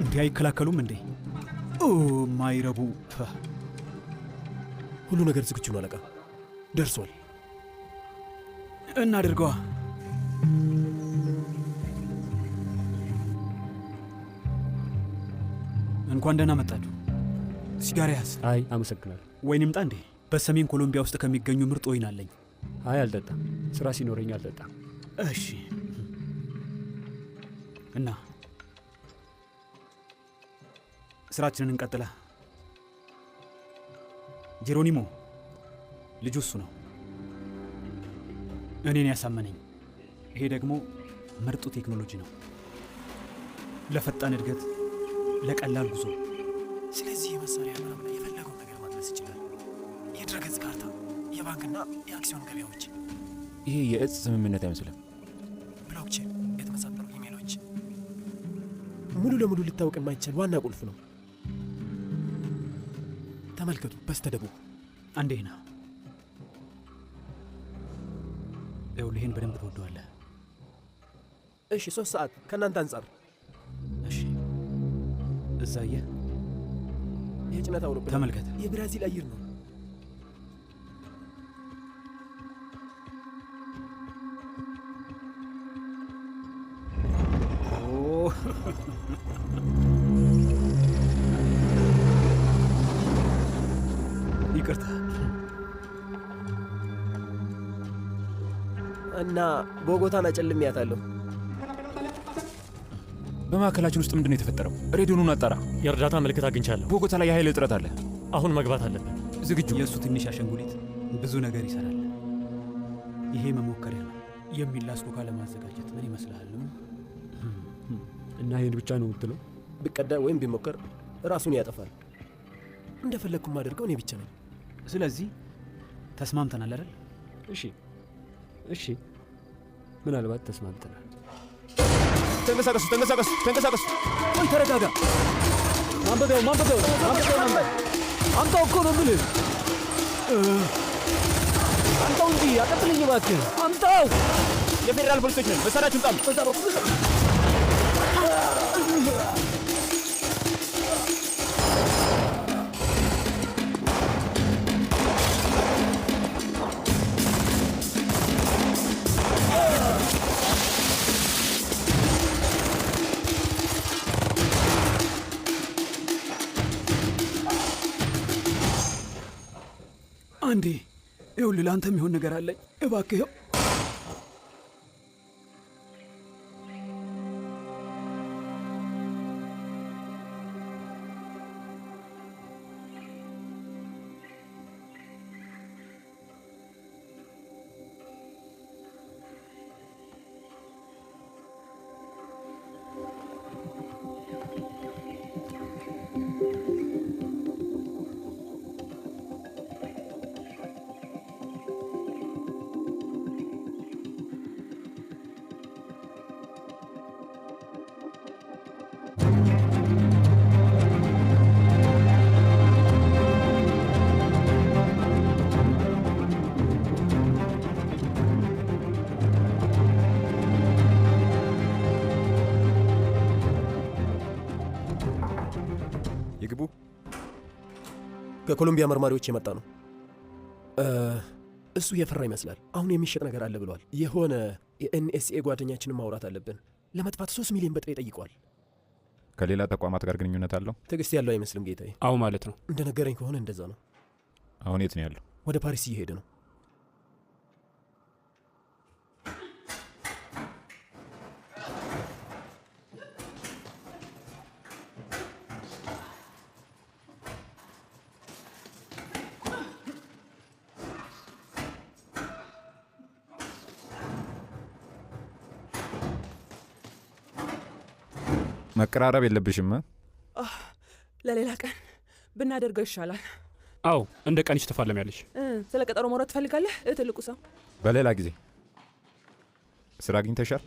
እንዲህ አይከላከሉም እንዴ? ኦ ማይረቡ። ሁሉ ነገር ዝግጁ ነው አለቃ። ደርሷል። እናድርገዋ። እንኳን ደህና መጣችሁ። ሲጋራ ያዝ። አይ አመሰግናለሁ። ወይን ይምጣ እንዴ? በሰሜን ኮሎምቢያ ውስጥ ከሚገኙ ምርጥ ወይን አለኝ። አይ አልጠጣም። ስራ ሲኖረኝ አልጠጣም። እሺ። እና ስራችንን እንቀጥላ። ጄሮኒሞ ልጁ እሱ ነው እኔን ያሳመነኝ። ይሄ ደግሞ ምርጡ ቴክኖሎጂ ነው ለፈጣን እድገት፣ ለቀላል ጉዞ። ስለዚህ የመሳሪያ ምናምን የፈለገውን ነገር ማድረስ ይችላል። የድረገጽ ካርታ፣ የባንክና የአክሲዮን ገበያዎች። ይሄ የእጽ ስምምነት አይመስልም። ብሎክቼን፣ የተመሳጠሩ ኢሜሎች፣ ሙሉ ለሙሉ ሊታወቅ የማይቻል ዋና ቁልፍ ነው። ተመልከቱ፣ በስተደቡብ አንዴ ና። ይኸውልህ ይህን በደንብ ትወደዋለህ። እሺ፣ 3 ሰዓት ከእናንተ አንጻር። እሺ፣ እዛየ የጭነት አውሮፕላን ተመልከት። የብራዚል አየር ነው። ይቅርታ። እና ቦጎታን አጨልሜያታለሁ። በማዕከላችን ውስጥ ምንድን ነው የተፈጠረው? ሬዲዮኑን አጣራ። የእርዳታ ምልክት አግኝቻለሁ። ቦጎታ ላይ የኃይል እጥረት አለ። አሁን መግባት አለብን። ዝግጁ? የእሱ ትንሽ አሸንጉሊት ብዙ ነገር ይሰራል። ይሄ መሞከሪያ ነው። የሚላስ ኮካ ለማዘጋጀት ምን ይመስልሃል? እና ይህን ብቻ ነው የምትለው? ቢቀዳ ወይም ቢሞከር ራሱን ያጠፋል። እንደፈለግኩ ማደርገው እኔ ብቻ ነኝ። ስለዚህ ተስማምተናል አይደል? እሺ እሺ፣ ምናልባት ተስማምተናል። ተንቀሳቀሱ ተንቀሳቀሱ ተንቀሳቀሱ። ቆይ ተረጋጋ። ማንበቢያው አምጣው እኮ ነው የምልህ። አምጣው እንጂ አቀጥልኝ እባክህ። አምጣው። የፌዴራል ፖሊሶች ነን። መሳሪያችሁን ጣሉ። በዛ በኩል አንዴ ይኸውልህ፣ ለአንተ የሚሆን ነገር አለኝ እባክህ። ይግቡ። ከኮሎምቢያ መርማሪዎች የመጣ ነው። እሱ የፈራ ይመስላል። አሁን የሚሸጥ ነገር አለ ብሏል። የሆነ የኤንኤስኤ ጓደኛችንን ማውራት አለብን። ለመጥፋት 3 ሚሊዮን በጥሬ ጠይቋል። ከሌላ ተቋማት ጋር ግንኙነት አለው? ትዕግስት ያለው አይመስልም ጌታዬ። አዎ ማለት ነው። እንደነገረኝ ከሆነ እንደዛ ነው። አሁን የት ነው ያለው? ወደ ፓሪስ እየሄደ ነው። መቀራረብ የለብሽም። ለሌላ ቀን ብናደርገው ይሻላል። አዎ እንደ ቀንሽ ትፋለሚያለሽ። ስለ ቀጠሮ መውራት ትፈልጋለህ? ትልቁ ሰው በሌላ ጊዜ። ስራ አግኝተሻል?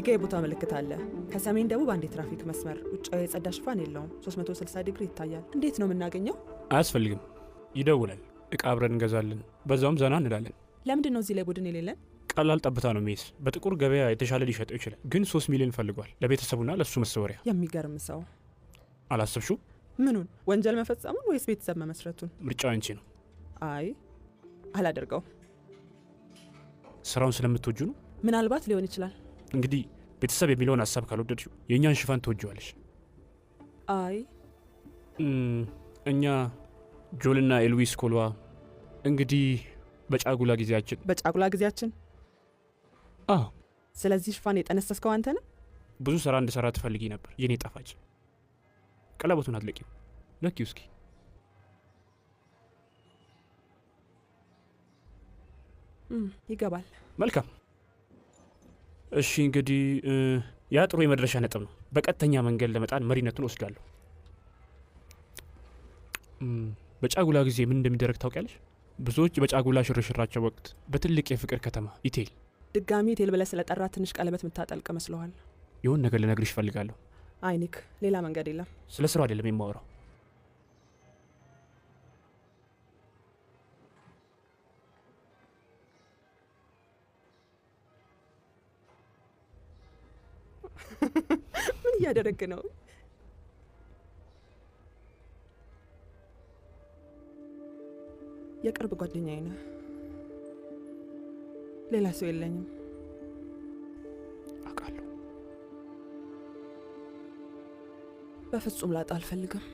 ጋር የቦታ ምልክት አለ። ከሰሜን ደቡብ አንድ የትራፊክ መስመር፣ ውጫዊ የጸዳ ሽፋን የለውም። 360 ዲግሪ ይታያል። እንዴት ነው የምናገኘው? አያስፈልግም። ይደውላል። እቃ አብረን እንገዛለን። በዛውም ዘና እንላለን። ለምንድን ነው እዚህ ላይ ቡድን የሌለን? ቀላል ጠብታ ነው ሜስ። በጥቁር ገበያ የተሻለ ሊሸጠው ይችላል፣ ግን 3 ሚሊዮን ፈልጓል ለቤተሰቡና ለእሱ መሰወሪያ። የሚገርም ሰው። አላሰብሽው? ምኑን? ወንጀል መፈጸሙን ወይስ ቤተሰብ መመስረቱን? ምርጫው አንቺ ነው። አይ አላደርገው። ስራውን ስለምትወጁ ነው? ምናልባት ሊሆን ይችላል። እንግዲህ ቤተሰብ የሚለውን ሀሳብ ካልወደድሽው የእኛን ሽፋን ትወጂዋለሽ። አይ እኛ ጆልና ኤልዊስ ኮልዋ እንግዲህ በጫጉላ ጊዜያችን አዎ። ስለዚህ ሽፋን የጠነሰስከው አንተ ነህ? ብዙ ስራ እንድሰራ ትፈልጊ ነበር የኔ ጣፋጭ። ቀለበቱን አትለቂው። ለኪው እስኪ። ይገባል። መልካም። እሺ እንግዲህ ያ ጥሩ የመድረሻ ነጥብ ነው። በቀጥተኛ መንገድ ለመጣን መሪነቱን ወስዳለሁ። በጫጉላ ጊዜ ምን እንደሚደረግ ታውቂያለሽ? ብዙዎች በጫጉላ ሽርሽራቸው ወቅት በትልቅ የፍቅር ከተማ ኢቴል ድጋሚ ኢቴል ብለህ ስለጠራ ትንሽ ቀለበት የምታጠልቅ መስለዋል። የሆን ነገር ልነግርሽ እፈልጋለሁ። አይኒክ፣ ሌላ መንገድ የለም። ስለ ስራው አይደለም የማወራው። ምን እያደረግ ነው? የቅርብ ጓደኛዬ ነህ። ሌላ ሰው የለኝም። አውቃለሁ። በፍጹም ላጣ አልፈልግም።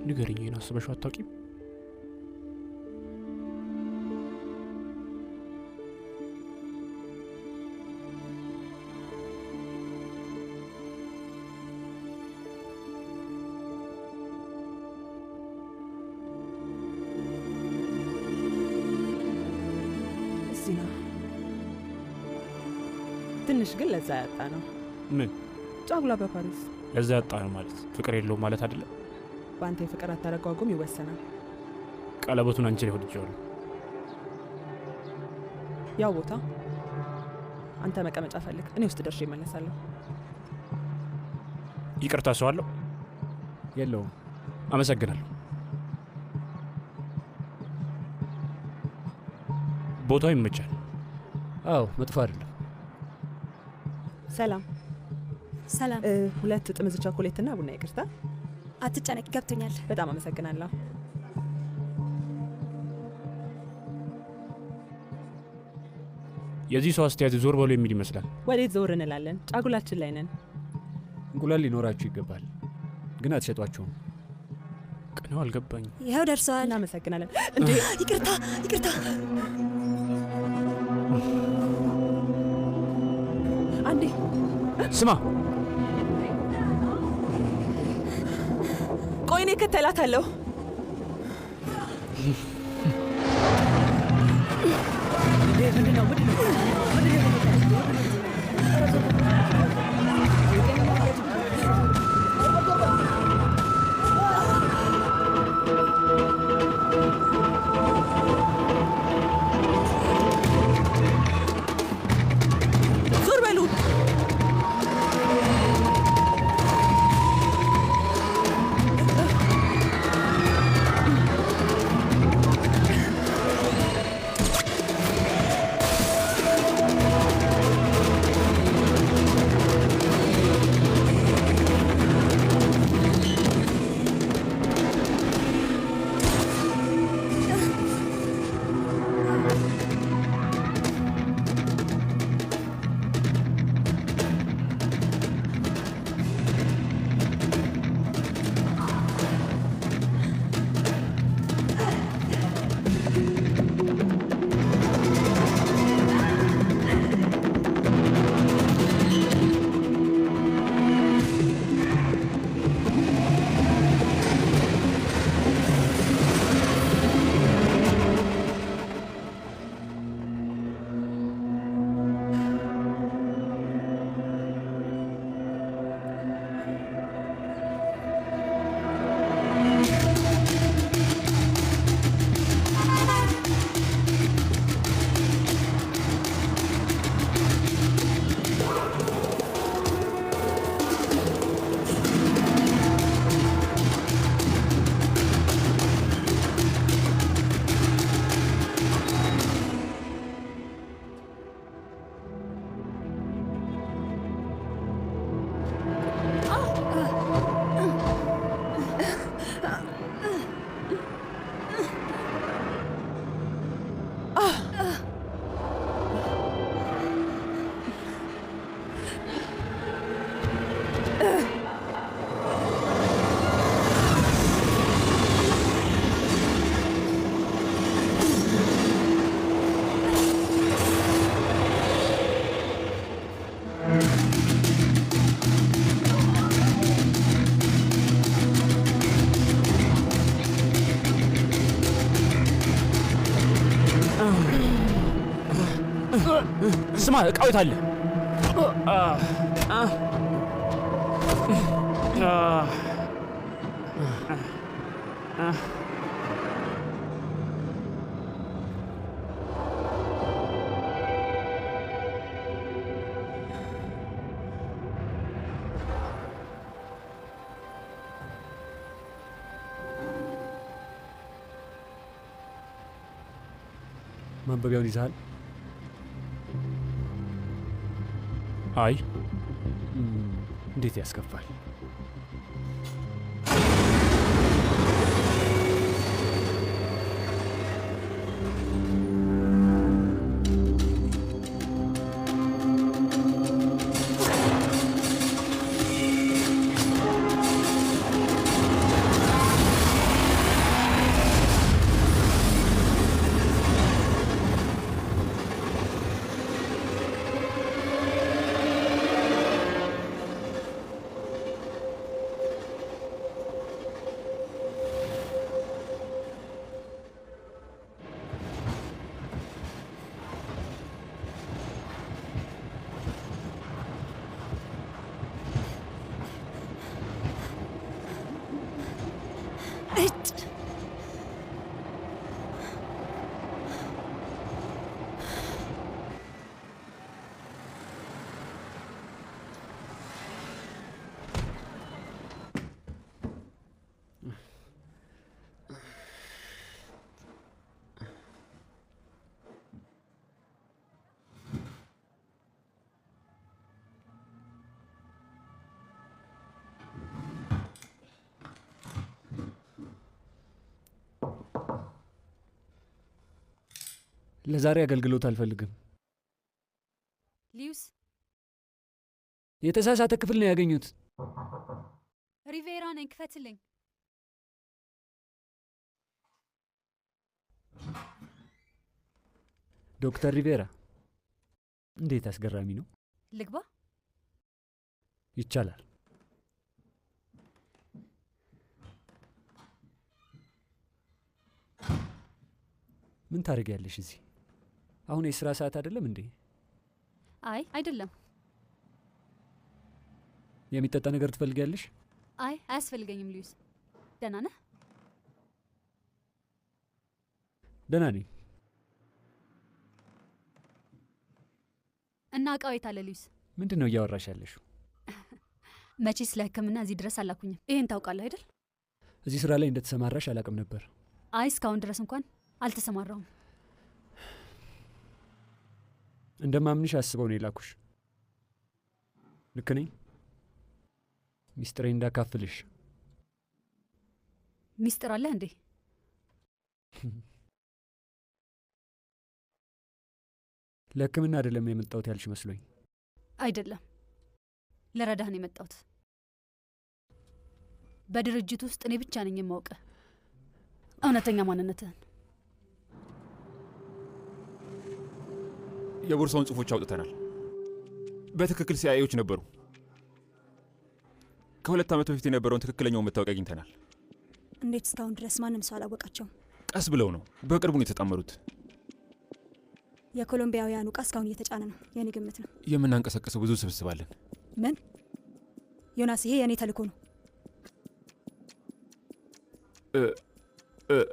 ንገሪኝ። ይህን አስበሽው አታውቂም? ትንሽ ግን ለዛ ያጣ ነው። ምን? ጫጉላ በፓሪስ ለዛ ያጣ ነው ማለት ፍቅር የለውም ማለት አይደለም። በአንተ የፍቅር አተረጓጎም ይወሰናል። ቀለበቱን አንቺ ላይ ወድጄዋለሁ። ያው ቦታ አንተ መቀመጫ ፈልግ፣ እኔ ውስጥ ደርሼ እመለሳለሁ። ይቅርታ ሰው አለው? የለውም። አመሰግናለሁ። ቦታው ይመቻል። አዎ፣ መጥፎ አይደለም። ሰላም ሰላም። 2 ጥምዝ ቸኮሌትና ቡና። ይቅርታ። አትጨነቂ፣ ገብቶኛል። በጣም አመሰግናለሁ። የዚህ ሰው አስተያየት ዞር በሉ የሚል ይመስላል። ወዴት ዞር እንላለን? ጫጉላችን ላይ ነን። እንቁላል ሊኖራችሁ ይገባል፣ ግን አትሸጧቸውም። ቅነው አልገባኝም። ይኸው ደርሰዋል። እናመሰግናለን። እንዴ! ይቅርታ ይቅርታ። አንዴ ስማ፣ ቆይ እኔ እከተላታለሁ። ዞር በሉ። ስማ፣ እቃው የት አለ? ማንበቢያውን ይዘሃል? አይ እንዴት ያስከፋል። ለዛሬ አገልግሎት አልፈልግም። ሊዩስ የተሳሳተ ክፍል ነው ያገኙት። ሪቬራ ነኝ፣ ክፈትልኝ። ዶክተር ሪቬራ፣ እንዴት አስገራሚ ነው። ልግባ? ይቻላል። ምን ታደርጊያለሽ እዚህ? አሁን የሥራ ሰዓት አይደለም እንዴ? አይ አይደለም። የሚጠጣ ነገር ትፈልጊያለሽ? አይ አያስፈልገኝም። ሊዩስ ደህና ነህ? ደህና ነኝ። እና እቃው የት አለ ሊዩስ? ምንድን ነው እያወራሽ ያለሽው? መቼ ስለ ሕክምና እዚህ ድረስ አላኩኝም። ይሄን ታውቃለህ አይደል? እዚህ ስራ ላይ እንደተሰማራሽ አላውቅም ነበር። አይ እስካሁን ድረስ እንኳን አልተሰማራሁም። እንደማምንሽ አስበው ነው የላኩሽ። ልክ ነኝ? ሚስጥሬ እንዳካፍልሽ። ሚስጥር አለህ እንዴ? ለሕክምና አይደለም የመጣሁት ያልሽ መስሎኝ። አይደለም፣ ለረዳህ ነው የመጣሁት። በድርጅት ውስጥ እኔ ብቻ ነኝ የማውቅህ እውነተኛ ማንነትህን። የቦርሳውን ጽሑፎች አውጥተናል። በትክክል ሲአይኤዎች ነበሩ። ከ2 ዓመት በፊት የነበረውን ትክክለኛውን መታወቂያ አግኝተናል። እንዴት እስካሁን ድረስ ማንም ሰው አላወቃቸውም? ቀስ ብለው ነው፣ በቅርቡ ነው የተጣመሩት። የኮሎምቢያውያኑ ዕቃ እስካሁን እየተጫነ ነው። የኔ ግምት ነው። የምናንቀሳቀሰው ብዙ ስብስብ አለን። ምን ዮናስ፣ ይሄ የኔ ተልእኮ ነው።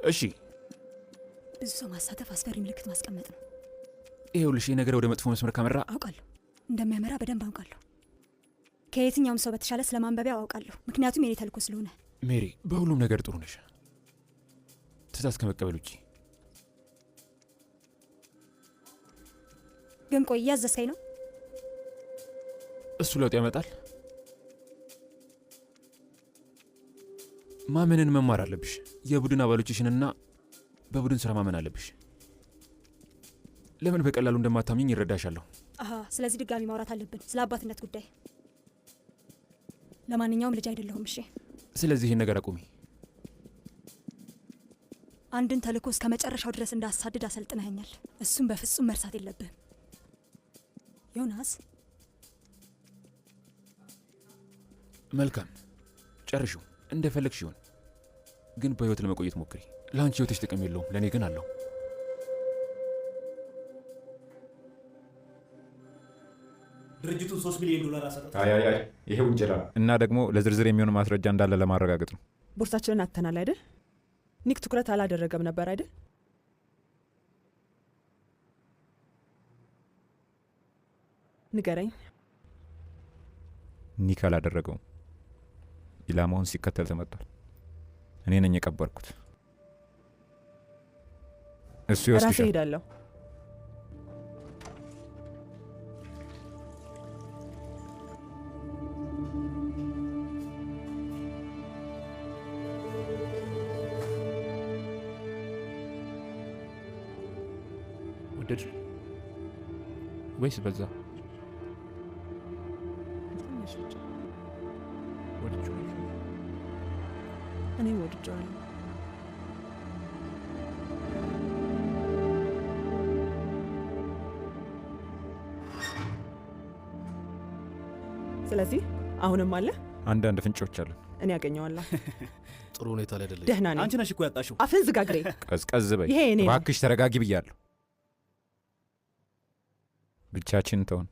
እሺ፣ ብዙ ሰው ማሳተፍ፣ አስፈሪ ምልክት ማስቀመጥ ነው። ይሄውልሽ፣ ይህ ነገር ወደ መጥፎ መስመር ካመራ አውቃለሁ፣ እንደሚያመራ በደንብ አውቃለሁ። ከየትኛውም ሰው በተሻለ ስለ ማንበቢያው አውቃለሁ፣ ምክንያቱም የኔ ተልእኮ ስለሆነ። ሜሪ፣ በሁሉም ነገር ጥሩ ነሽ፣ ትእዛዝ ከመቀበል ውጭ። ግን ቆይ፣ እያዘዝከኝ ነው? እሱ ለውጥ ያመጣል? ማመንን መማር አለብሽ። የቡድን አባሎችሽንና በቡድን ስራ ማመን አለብሽ። ለምን በቀላሉ እንደማታምኝ ይረዳሻለሁ። አሃ፣ ስለዚህ ድጋሚ ማውራት አለብን፣ ስለ አባትነት ጉዳይ። ለማንኛውም ልጅ አይደለሁም። እሺ፣ ስለዚህ ይህን ነገር አቁሚ። አንድን ተልእኮ እስከ መጨረሻው ድረስ እንዳሳድድ አሰልጥነኸኛል። እሱም በፍጹም መርሳት የለብህም ዮናስ። መልካም፣ ጨርሹ። እንደፈለግሽ ይሁን፣ ግን በህይወት ለመቆየት ሞክሪ። ለአንቺ ህይወትሽ ጥቅም የለውም፣ ለእኔ ግን አለው። ድርጅቱን 3 ሚሊዮን ዶላር አሰጠት። አይ ይሄ ውንጀላ እና ደግሞ ለዝርዝር የሚሆን ማስረጃ እንዳለ ለማረጋገጥ ነው። ቦርሳችንን አተናል አይደል? ኒክ ትኩረት አላደረገም ነበር አይደል? ንገረኝ። ኒክ አላደረገውም። ኢላማውን ሲከተል ተመቷል። እኔ ነኝ የቀበርኩት። እሱ ራሴ ይወስድሻል። ሄዳለሁ። ወደድሽ ወይስ በዛ? እኔ ወድጀዋለሁ። ስለዚህ አሁንም አለ አንዳንድ ፍንጮች አሉ። እኔ ያገኘዋለሁ። ጥሩ ሁኔታ ላይ አይደለች። ደህና ነኝ። አንቺ ነሽ እኮ ያጣሽው። አፍን ዝጋግሬ። ቀዝቀዝ በይ ይሄ እኔ ነው። እባክሽ፣ ተረጋጊ ብያለሁ። ብቻችን ተውን።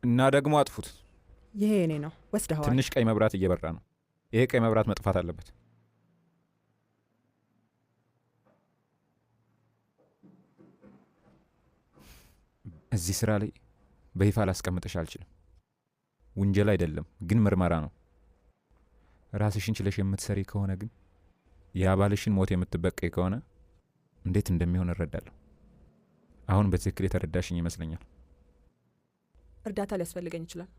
እና ደግሞ አጥፉት። ይሄ እኔ ነው። ወስደኸዋል። ትንሽ ቀይ መብራት እየበራ ነው። ይሄ ቀይ መብራት መጥፋት አለበት። እዚህ ስራ ላይ በይፋ ላስቀምጥሽ አልችልም። ውንጀላ አይደለም ግን ምርመራ ነው። ራስሽን ችለሽ የምትሰሪ ከሆነ ግን የአባልሽን ሞት የምትበቀይ ከሆነ እንዴት እንደሚሆን እረዳለሁ። አሁን በትክክል የተረዳሽኝ ይመስለኛል። እርዳታ ሊያስፈልገኝ ይችላል።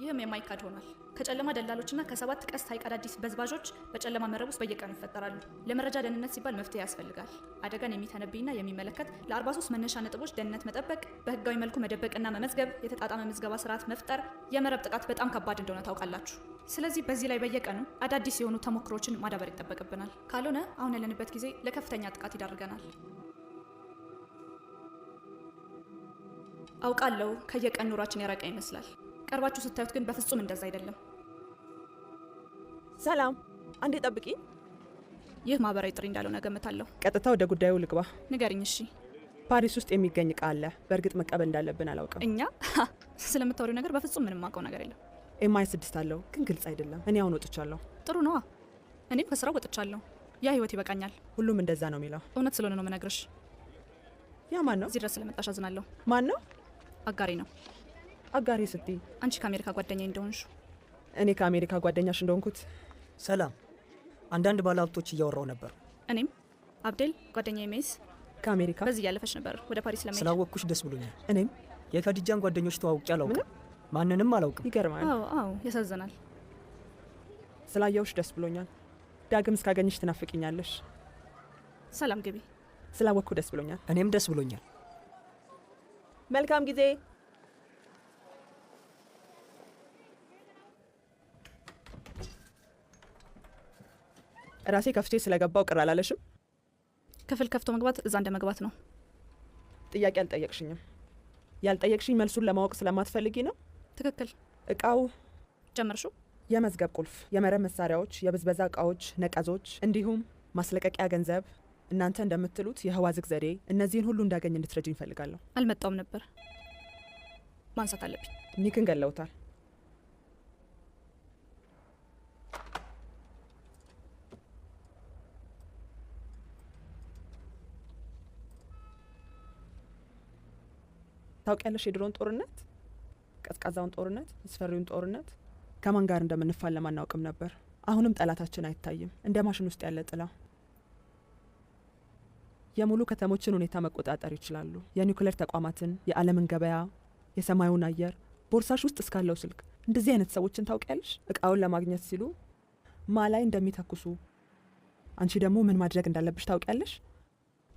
ይህም የማይካድ ሆኗል። ከጨለማ ደላሎችና ከ7 ቀስት ሐይቅ አዳዲስ በዝባዦች በጨለማ መረብ ውስጥ በየቀኑ ይፈጠራሉ። ለመረጃ ደህንነት ሲባል መፍትሄ ያስፈልጋል። አደጋን የሚተነብይና የሚመለከት ለ43 መነሻ ነጥቦች ደህንነት መጠበቅ፣ በህጋዊ መልኩ መደበቅና መመዝገብ፣ የተጣጣመ ምዝገባ ስርዓት መፍጠር። የመረብ ጥቃት በጣም ከባድ እንደሆነ ታውቃላችሁ። ስለዚህ በዚህ ላይ በየቀኑ አዳዲስ የሆኑ ተሞክሮችን ማዳበር ይጠበቅብናል። ካልሆነ አሁን ያለንበት ጊዜ ለከፍተኛ ጥቃት ይዳርገናል። አውቃለሁ ከየቀን ኑሯችን የራቀ ይመስላል። ቀርባችሁ ስታዩት ግን በፍጹም እንደዛ አይደለም። ሰላም፣ አንዴ ጠብቂ። ይህ ማህበራዊ ጥሪ እንዳልሆነ ገምታለሁ። ቀጥታ ወደ ጉዳዩ ልግባ። ንገሪኝ። እሺ። ፓሪስ ውስጥ የሚገኝ እቃ አለ። በእርግጥ መቀበል እንዳለብን አላውቅም። እኛ ስለምታወሪው ነገር በፍጹም ምንም አውቀው ነገር የለም። ኤምአይ 6 አለው ግን ግልጽ አይደለም። እኔ አሁን ወጥቻለሁ። ጥሩ ነዋ። እኔም ከስራው ወጥቻለሁ። ያ ህይወት ይበቃኛል። ሁሉም እንደዛ ነው የሚለው። እውነት ስለሆነ ነው መነግርሽ። ያ ማን ነው? እዚህ ድረስ ስለመጣሽ አዝናለሁ። ማን ነው? አጋሪ ነው። አጋሪ ስትይ አንቺ ከአሜሪካ ጓደኛዬ እንደሆንሽ። እኔ ከአሜሪካ ጓደኛሽ እንደሆንኩት። ሰላም፣ አንዳንድ ባለሀብቶች እያወራው ነበር። እኔም አብዴል ጓደኛዬ ሜስ ከአሜሪካ በዚህ እያለፈች ነበር ወደ ፓሪስ ለመሄድ። ስላወቅኩሽ ደስ ብሎኛል። እኔም የከዲጃን ጓደኞች ተዋውቄ አላውቅም። ማንንም አላውቅም። ይገርማል። አዎ ያሳዝናል። ስላየውሽ ደስ ብሎኛል። ዳግም እስካገኝሽ ትናፍቅኛለሽ። ሰላም ግቢ። ስላወቅኩ ደስ ብሎኛል። እኔም ደስ ብሎኛል። መልካም ጊዜ። ራሴ ከፍቼ ስለገባው ቅር አላለሽም? ክፍል ከፍቶ መግባት እዛ እንደ መግባት ነው። ጥያቄ አልጠየቅሽኝም። ያልጠየቅሽኝ መልሱን ለማወቅ ስለማትፈልጊ ነው? ትክክል። እቃው ጀመርሹ? የመዝገብ ቁልፍ፣ የመረብ መሳሪያዎች፣ የብዝበዛ እቃዎች፣ ነቀዞች፣ እንዲሁም ማስለቀቂያ ገንዘብ፣ እናንተ እንደምትሉት የህዋዝግ ዘዴ፣ እነዚህን ሁሉ እንዳገኝ እንድትረጅኝ እፈልጋለሁ። አልመጣውም ነበር። ማንሳት አለብኝ። ኒክን ገለውታል። ታውቂያለሽ የድሮን ጦርነት፣ ቀዝቃዛውን ጦርነት፣ አስፈሪውን ጦርነት። ከማን ጋር እንደምንፋለም አናውቅም ነበር። አሁንም ጠላታችን አይታይም፣ እንደ ማሽን ውስጥ ያለ ጥላ። የሙሉ ከተሞችን ሁኔታ መቆጣጠር ይችላሉ። የኒውክሌር ተቋማትን፣ የዓለምን ገበያ፣ የሰማዩን አየር፣ ቦርሳሽ ውስጥ እስካለው ስልክ። እንደዚህ አይነት ሰዎችን ታውቂያለሽ? እቃውን ለማግኘት ሲሉ ማላይ እንደሚተኩሱ። አንቺ ደግሞ ምን ማድረግ እንዳለብሽ ታውቂያለሽ?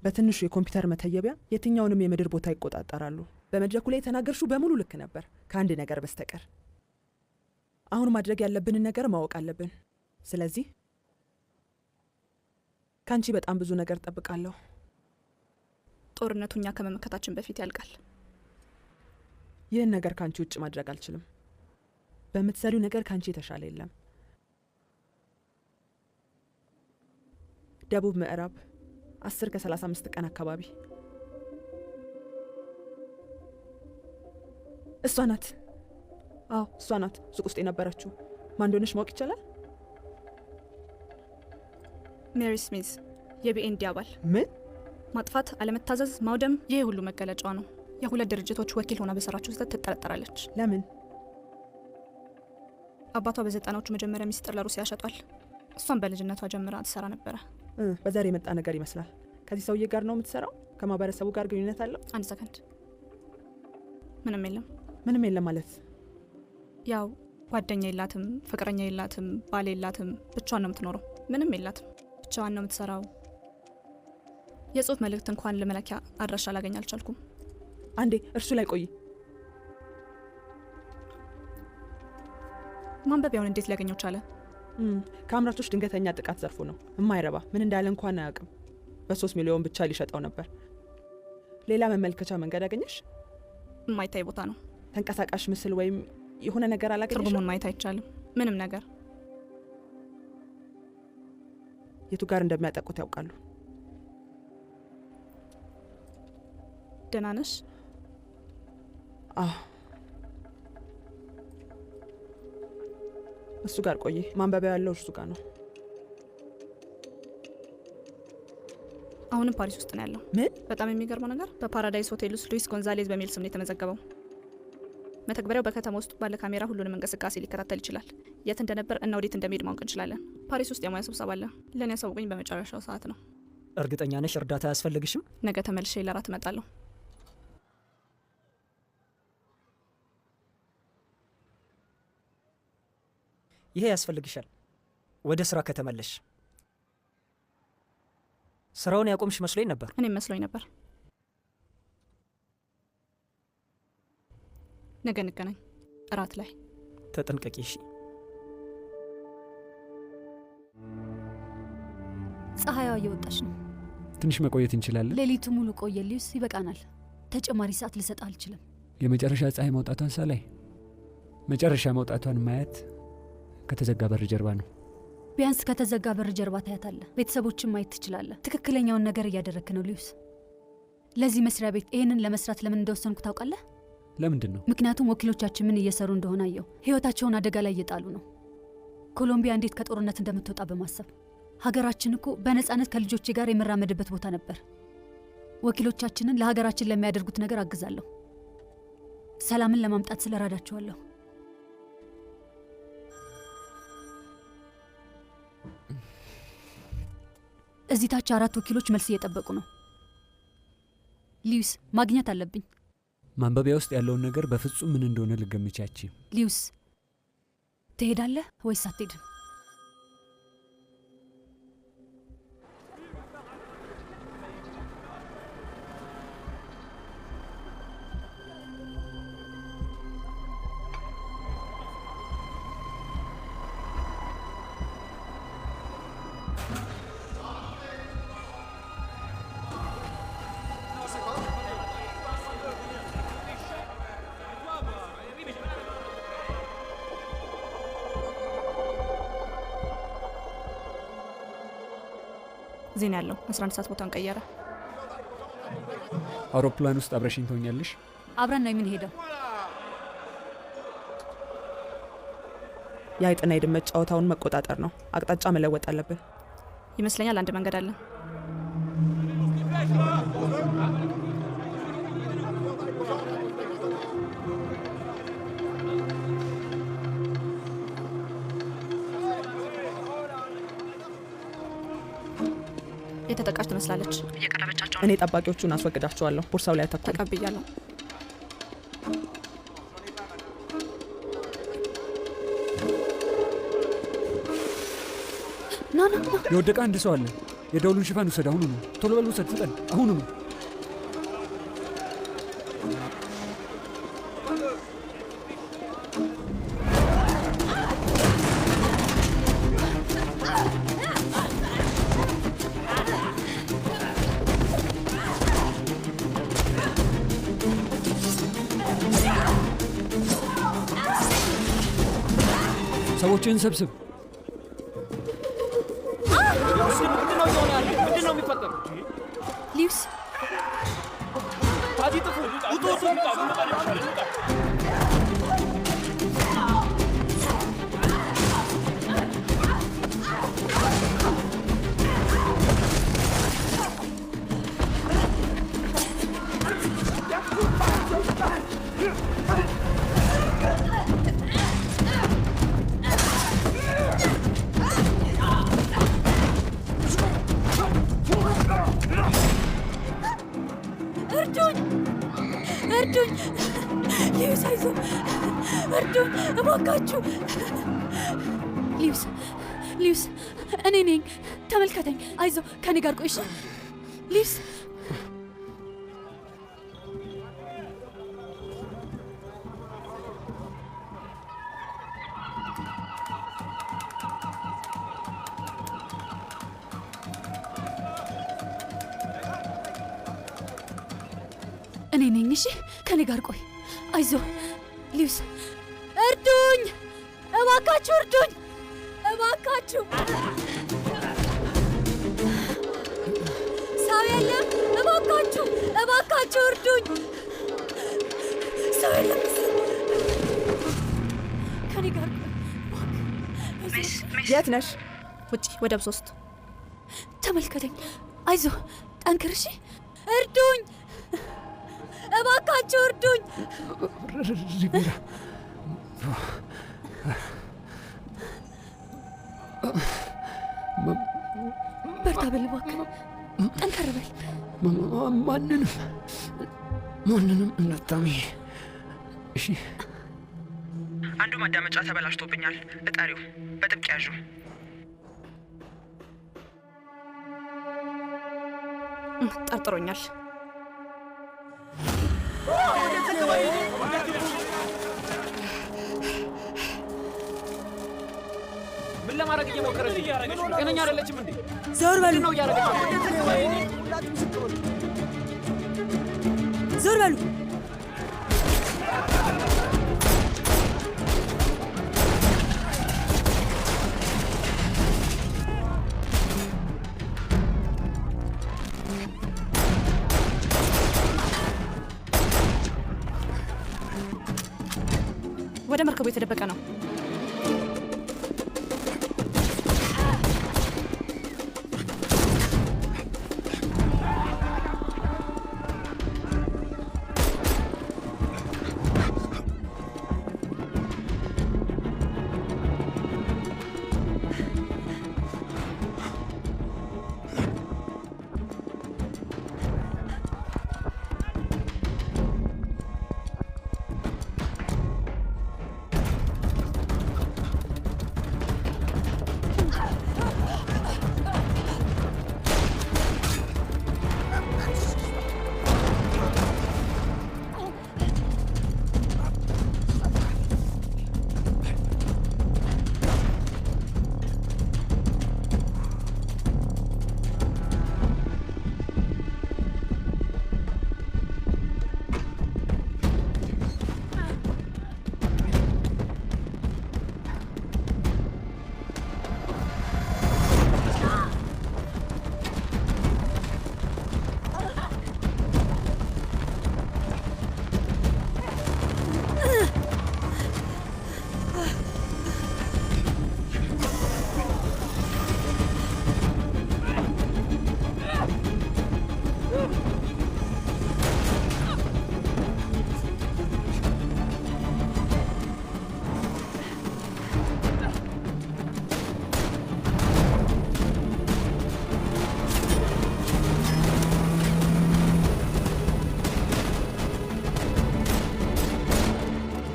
በትንሹ የኮምፒውተር መተየቢያ የትኛውንም የምድር ቦታ ይቆጣጠራሉ። በመድረኩ ላይ የተናገርሽው በሙሉ ልክ ነበር ከአንድ ነገር በስተቀር። አሁን ማድረግ ያለብንን ነገር ማወቅ አለብን። ስለዚህ ከአንቺ በጣም ብዙ ነገር ጠብቃለሁ። ጦርነቱ እኛ ከመመከታችን በፊት ያልቃል። ይህን ነገር ከአንቺ ውጭ ማድረግ አልችልም። በምትሰሪው ነገር ከአንቺ የተሻለ የለም። ደቡብ ምዕራብ 10 ከ35 ቀን አካባቢ። እሷ ናት። አዎ እሷ ናት ሱቅ ውስጥ የነበረችው። ማን እንደሆነች ማወቅ ይቻላል? ሜሪ ስሚዝ የቢኤንዲ አባል። ምን? ማጥፋት፣ አለመታዘዝ፣ ማውደም ይሄ ሁሉ መገለጫዋ ነው። የሁለት ድርጅቶች ወኪል ሆና በሰራችው ስህተት ትጠረጠራለች። ለምን? አባቷ በ90ዎቹ መጀመሪያ ሚስጥር ለሩሲያ ሸጧል። እሷን በልጅነቷ ጀምራ ትሰራ ነበረ። በዛሬ የመጣ ነገር ይመስላል። ከዚህ ሰውዬ ጋር ነው የምትሰራው? ከማህበረሰቡ ጋር ግንኙነት አለው? አንድ ሰከንድ። ምንም የለም። ምንም የለም ማለት? ያው ጓደኛ የላትም፣ ፍቅረኛ የላትም፣ ባል የላትም። ብቻዋን ነው የምትኖረው። ምንም የላትም። ብቻዋን ነው የምትሰራው። የጽሁፍ መልእክት እንኳን ለመላኪያ አድራሻ ላገኝ አልቻልኩም። አንዴ እርሱ ላይ ቆይ። ማንበቢያውን እንዴት ሊያገኘው ቻለ? ከአምራቾች ድንገተኛ ጥቃት ዘርፉ ነው። የማይረባ ምን እንዳለ እንኳን አያውቅም። በ3 ሚሊዮን ብቻ ሊሸጠው ነበር። ሌላ መመልከቻ መንገድ አገኘሽ? የማይታይ ቦታ ነው። ተንቀሳቃሽ ምስል ወይም የሆነ ነገር አላገኘሽ? ትርጉሙን ማየት አይቻልም። ምንም ነገር። የቱ ጋር እንደሚያጠቁት ያውቃሉ? ደህና ነሽ? እሱ ጋር ቆይ። ማንበቢያ ያለው እርሱ ጋር ነው። አሁንም ፓሪስ ውስጥ ነው ያለው። ምን? በጣም የሚገርመው ነገር በፓራዳይስ ሆቴል ውስጥ ሉዊስ ጎንዛሌዝ በሚል ስም ነው የተመዘገበው። መተግበሪያው በከተማ ውስጥ ባለ ካሜራ ሁሉንም እንቅስቃሴ ሊከታተል ይችላል። የት እንደነበር እና ወዴት እንደሚሄድ ማወቅ እንችላለን። ፓሪስ ውስጥ የሙያ ስብሰባ አለ። ለእኔ ያሳውቁኝ በመጨረሻው ሰዓት ነው። እርግጠኛ ነሽ እርዳታ አያስፈልግሽም? ነገ ተመልሼ ለራት እመጣለሁ። ይሄ ያስፈልግሻል ወደ ስራ ከተመለሽ። ስራውን ያቆምሽ መስሎኝ ነበር። እኔም መስሎኝ ነበር። ነገ እንገናኝ እራት ላይ። ተጠንቀቂ እሺ። ፀሐይዋ እየወጣች ነው። ትንሽ መቆየት እንችላለን? ሌሊቱ ሙሉ ቆየ ሊዩስ፣ ይበቃናል። ተጨማሪ ሰዓት ልሰጥ አልችልም። የመጨረሻ ፀሐይ መውጣቷን ሳላይ መጨረሻ መውጣቷን ማየት ከተዘጋ በር ጀርባ ነው። ቢያንስ ከተዘጋ በር ጀርባ ታያታለህ። ቤተሰቦችን ማየት ትችላለህ። ትክክለኛውን ነገር እያደረክ ነው ሊዩስ። ለዚህ መስሪያ ቤት ይህንን ለመስራት ለምን እንደወሰንኩ ታውቃለህ? ለምንድን ነው? ምክንያቱም ወኪሎቻችን ምን እየሰሩ እንደሆነ አየው። ህይወታቸውን አደጋ ላይ እየጣሉ ነው። ኮሎምቢያ እንዴት ከጦርነት እንደምትወጣ በማሰብ ሀገራችን እኮ በነፃነት ከልጆቼ ጋር የምራመድበት ቦታ ነበር። ወኪሎቻችንን ለሀገራችን ለሚያደርጉት ነገር አግዛለሁ። ሰላምን ለማምጣት ስለራዳቸዋለሁ። እዚህ ታች 4 ወኪሎች መልስ እየጠበቁ ነው። ሊዩስ፣ ማግኘት አለብኝ። ማንበቢያ ውስጥ ያለውን ነገር በፍጹም ምን እንደሆነ ልገምቻች። ሊዩስ፣ ትሄዳለህ ወይስ አትሄድም? ዜና ያለው 11 ሰዓት ቦታን ቀየረ። አውሮፕላን ውስጥ አብረሽኝ ትሆኛለሽ? አብረን ነው የምንሄደው። የአይጥና የድመት ጨዋታውን መቆጣጠር ነው። አቅጣጫ መለወጥ አለብን ይመስለኛል። አንድ መንገድ አለ። የተጠቃች ትመስላለች። እየቀረበቻቸው። እኔ ጠባቂዎቹን አስወግዳቸዋለሁ። ቦርሳው ላይ አተኩሩ። ተቀብያለሁ። ና ና ና። የወደቀ አንድ ሰው አለ። የደውሉን ሽፋን ውሰድ። አሁኑ ነው። ቶሎ በል ውሰድ፣ ፍጠን። አሁኑ ነው። ሰዎችን ሰብስብ። ምንድነው እየሆነ ያለ? ምንድነው የሚፈጠረው? እርዱኝ! እርዱኝ! ሊዩስ አይዞ! እርዱኝ እባካችሁ! ሊዩስ እኔ ነኝ። ተመልከተኝ። አይዞ ከኔ ጋር ቆይሽ። ሊዩስ እኔ ነኝ። እሺ ከኔ ጋር ቆይ። አይዞ ሊዩስ። እርዱኝ እባካችሁ! እርዱኝ እባካችሁ! ሰው የለም? እባካችሁ እባካችሁ እርዱኝ! ሰው የለም? ከኔ ጋር የት ነሽ? ውጪ ወደብ 3 ተመልከተኝ። አይዞ ጠንክር። እሺ እርዱኝ እባካችሁ እርዱኝ! ሪቤራ በርታ በል እባክህ፣ ጠንከር በል። ማንንም እንዳታሚ እሺ። አንዱ ማዳመጫ ተበላሽቶብኛል። እጠሪው በጥብቅ ያዡ። ጠርጥሮኛል። ምን ለማድረግ እየሞከረች? ጤነኛ አይደለችም እንዴ? ዞር በሉ! ነው እያደረገች? ዞር በሉ! ወደ መርከቡ የተደበቀ ነው።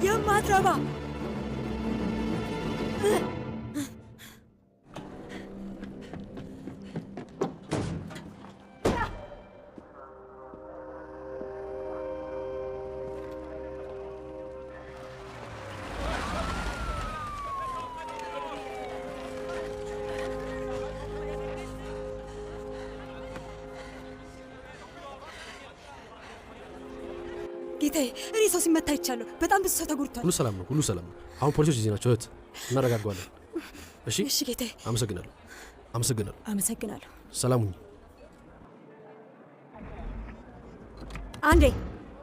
የማትረባ ጌታዬ፣ እኔ ሰው ሲመታ አይቻለሁ። በጣም ብዙ ሰው ተጎድቷል። ሁሉ ሰላም ነው፣ ሁሉ ሰላም ነው። አሁን ፖሊሶች እዚህ ናቸው። እህት እናረጋጓለን። እሺ፣ እሺ ጌታዬ። አመሰግናለሁ፣ አመሰግናለሁ፣ አመሰግናለሁ። ሰላም ሁኚ። አንዴ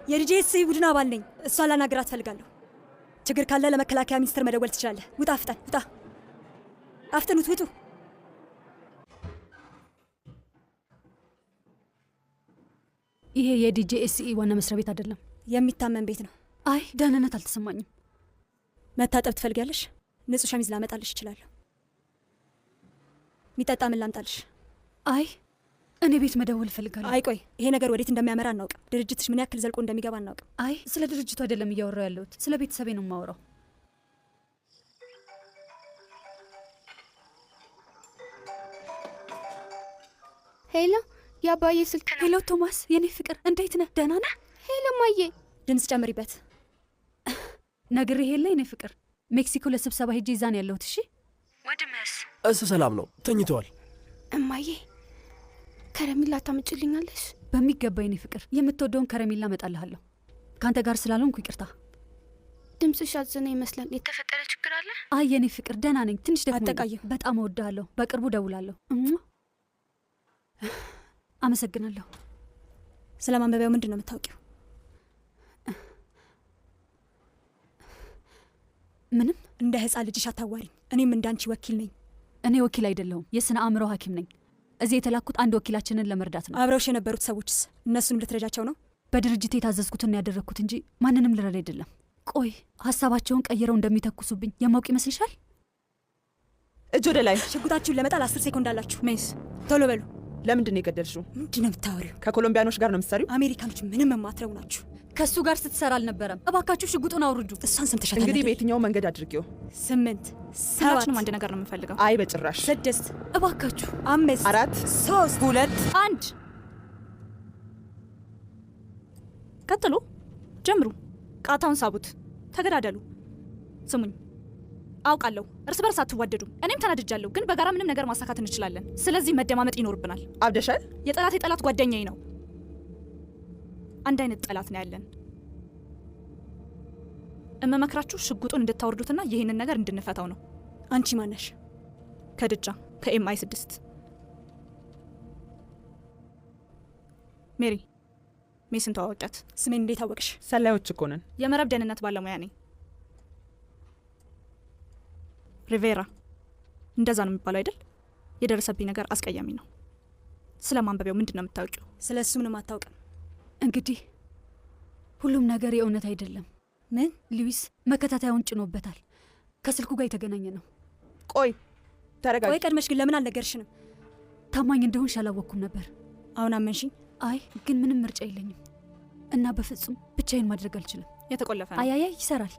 የዲጄሲ ቡድን አባል ነኝ። እሷን ላናግራት እፈልጋለሁ። ችግር ካለ ለመከላከያ ሚኒስቴር መደወል ትችላለህ። ውጣ፣ ፍጠን፣ ውጣ፣ አፍጥኑት፣ ውጡ። ይሄ የዲጄኤስኢ ዋና መስሪያ ቤት አይደለም። የሚታመን ቤት ነው። አይ ደህንነት አልተሰማኝም። መታጠብ ትፈልጊያለሽ? ንጹህ ሸሚዝ ላመጣልሽ እችላለሁ። የሚጠጣ ምን ላምጣልሽ? አይ እኔ ቤት መደወል እፈልጋለሁ። አይ ቆይ፣ ይሄ ነገር ወዴት እንደሚያመራ አናውቅም። ድርጅትሽ ምን ያክል ዘልቆ እንደሚገባ አናውቅም። አይ ስለ ድርጅቱ አይደለም እያወራው ያለሁት፣ ስለ ቤተሰቤ ነው የማወራው። ሄሎ፣ የአባዬ ስልክ ነው። ሄሎ ቶማስ፣ የኔ ፍቅር እንዴት ነህ? ደህና ነህ? ሄሎ ማዬ፣ ድምፅ ጨምሪበት። ነግሬህ የለ የኔ ፍቅር፣ ሜክሲኮ ለስብሰባ ሄጄ እዛ ነው ያለሁት። እሺ ወድመስ? እሱ ሰላም ነው፣ ተኝተዋል። እማዬ ከረሜላ ታምጭልኛለሽ? በሚገባ የኔ ፍቅር፣ የምትወደውን ከረሜላ እመጣልሃለሁ። ከአንተ ጋር ስላልሆንኩ ይቅርታ። ድምፅሽ አዘነ ይመስላል። የተፈጠረ ችግር አለ? አይ የኔ ፍቅር ደህና ነኝ። ትንሽ ደግሞ አጠቃየሁ። በጣም እወድሃለሁ። በቅርቡ ደውላለሁ። አመሰግናለሁ። ስለ ማንበቢያው ምንድን ነው የምታውቂው? ምንም። እንደ ህፃን ልጅሽ አታዋሪኝ። እኔም እንዳንቺ ወኪል ነኝ። እኔ ወኪል አይደለሁም፣ የስነ አእምሮ ሐኪም ነኝ። እዚህ የተላኩት አንድ ወኪላችንን ለመርዳት ነው። አብረውሽ የነበሩት ሰዎችስ? እነሱንም ልትረጃቸው ነው? በድርጅት የታዘዝኩትን ያደረግኩት እንጂ ማንንም ልረዳ አይደለም። ቆይ ሀሳባቸውን ቀይረው እንደሚተኩሱብኝ የማውቅ ይመስልሻል? እጅ ወደ ላይ። ሽጉጣችሁን ለመጣል 10 ሴኮንድ አላችሁ። ሜስ ቶሎ በሉ። ለምንድን ነው የገደልሽው? ምንድን ነው የምታወሪው? ከኮሎምቢያኖች ጋር ነው የምትሰሪው? አሜሪካኖች ምንም የማትረቡ ናችሁ። ከእሱ ጋር ስትሰራ አልነበረም። እባካችሁ ሽጉጡን አውርዱ። እሷን ሰምተሻታል? እንግዲህ በየትኛው መንገድ አድርጌው? 8 7 ሁላችንም አንድ ነገር ነው የምንፈልገው። አይ በጭራሽ። 6 እባካችሁ 5 4 3 2 1 ቀጥሉ፣ ጀምሩ። ቃታውን ሳቡት፣ ተገዳደሉ። ስሙኝ፣ አውቃለሁ እርስ በርስ አትዋደዱም፣ እኔም ተናድጃለሁ፣ ግን በጋራ ምንም ነገር ማሳካት እንችላለን። ስለዚህ መደማመጥ ይኖርብናል። አብደሻል? የጠላት የጠላት ጓደኛዬ ነው። አንድ አይነት ጠላት ነው ያለን። እመመክራችሁ ሽጉጡን እንድታወርዱትና ይህንን ነገር እንድንፈታው ነው። አንቺ ማነሽ? ከድጃ ከኤምአይ 6 ሜሪ ሜስን ተዋወቂያት። ስሜን እንዴት አወቅሽ? ሰላዮች እኮ ነን። የመረብ ደህንነት ባለሙያ ነኝ። ሪቬራ እንደዛ ነው የሚባለው አይደል? የደረሰብኝ ነገር አስቀያሚ ነው። ስለ ማንበቢያው ምንድን ነው የምታውቂው? ስለ እሱ ምንም አታውቅም። እንግዲህ ሁሉም ነገር የእውነት አይደለም። ምን? ሉዊስ መከታተያውን ጭኖበታል። ከስልኩ ጋር የተገናኘ ነው። ቆይ ተረጋጊ። ቆይ ቀድመሽ ግን ለምን አልነገርሽንም? ታማኝ እንደሆንሽ አላወቅኩም ነበር። አሁን አመንሽኝ? አይ ግን ምንም ምርጫ የለኝም እና በፍጹም ብቻዬን ማድረግ አልችልም። የተቆለፈ ነው። አያያ ይሰራል።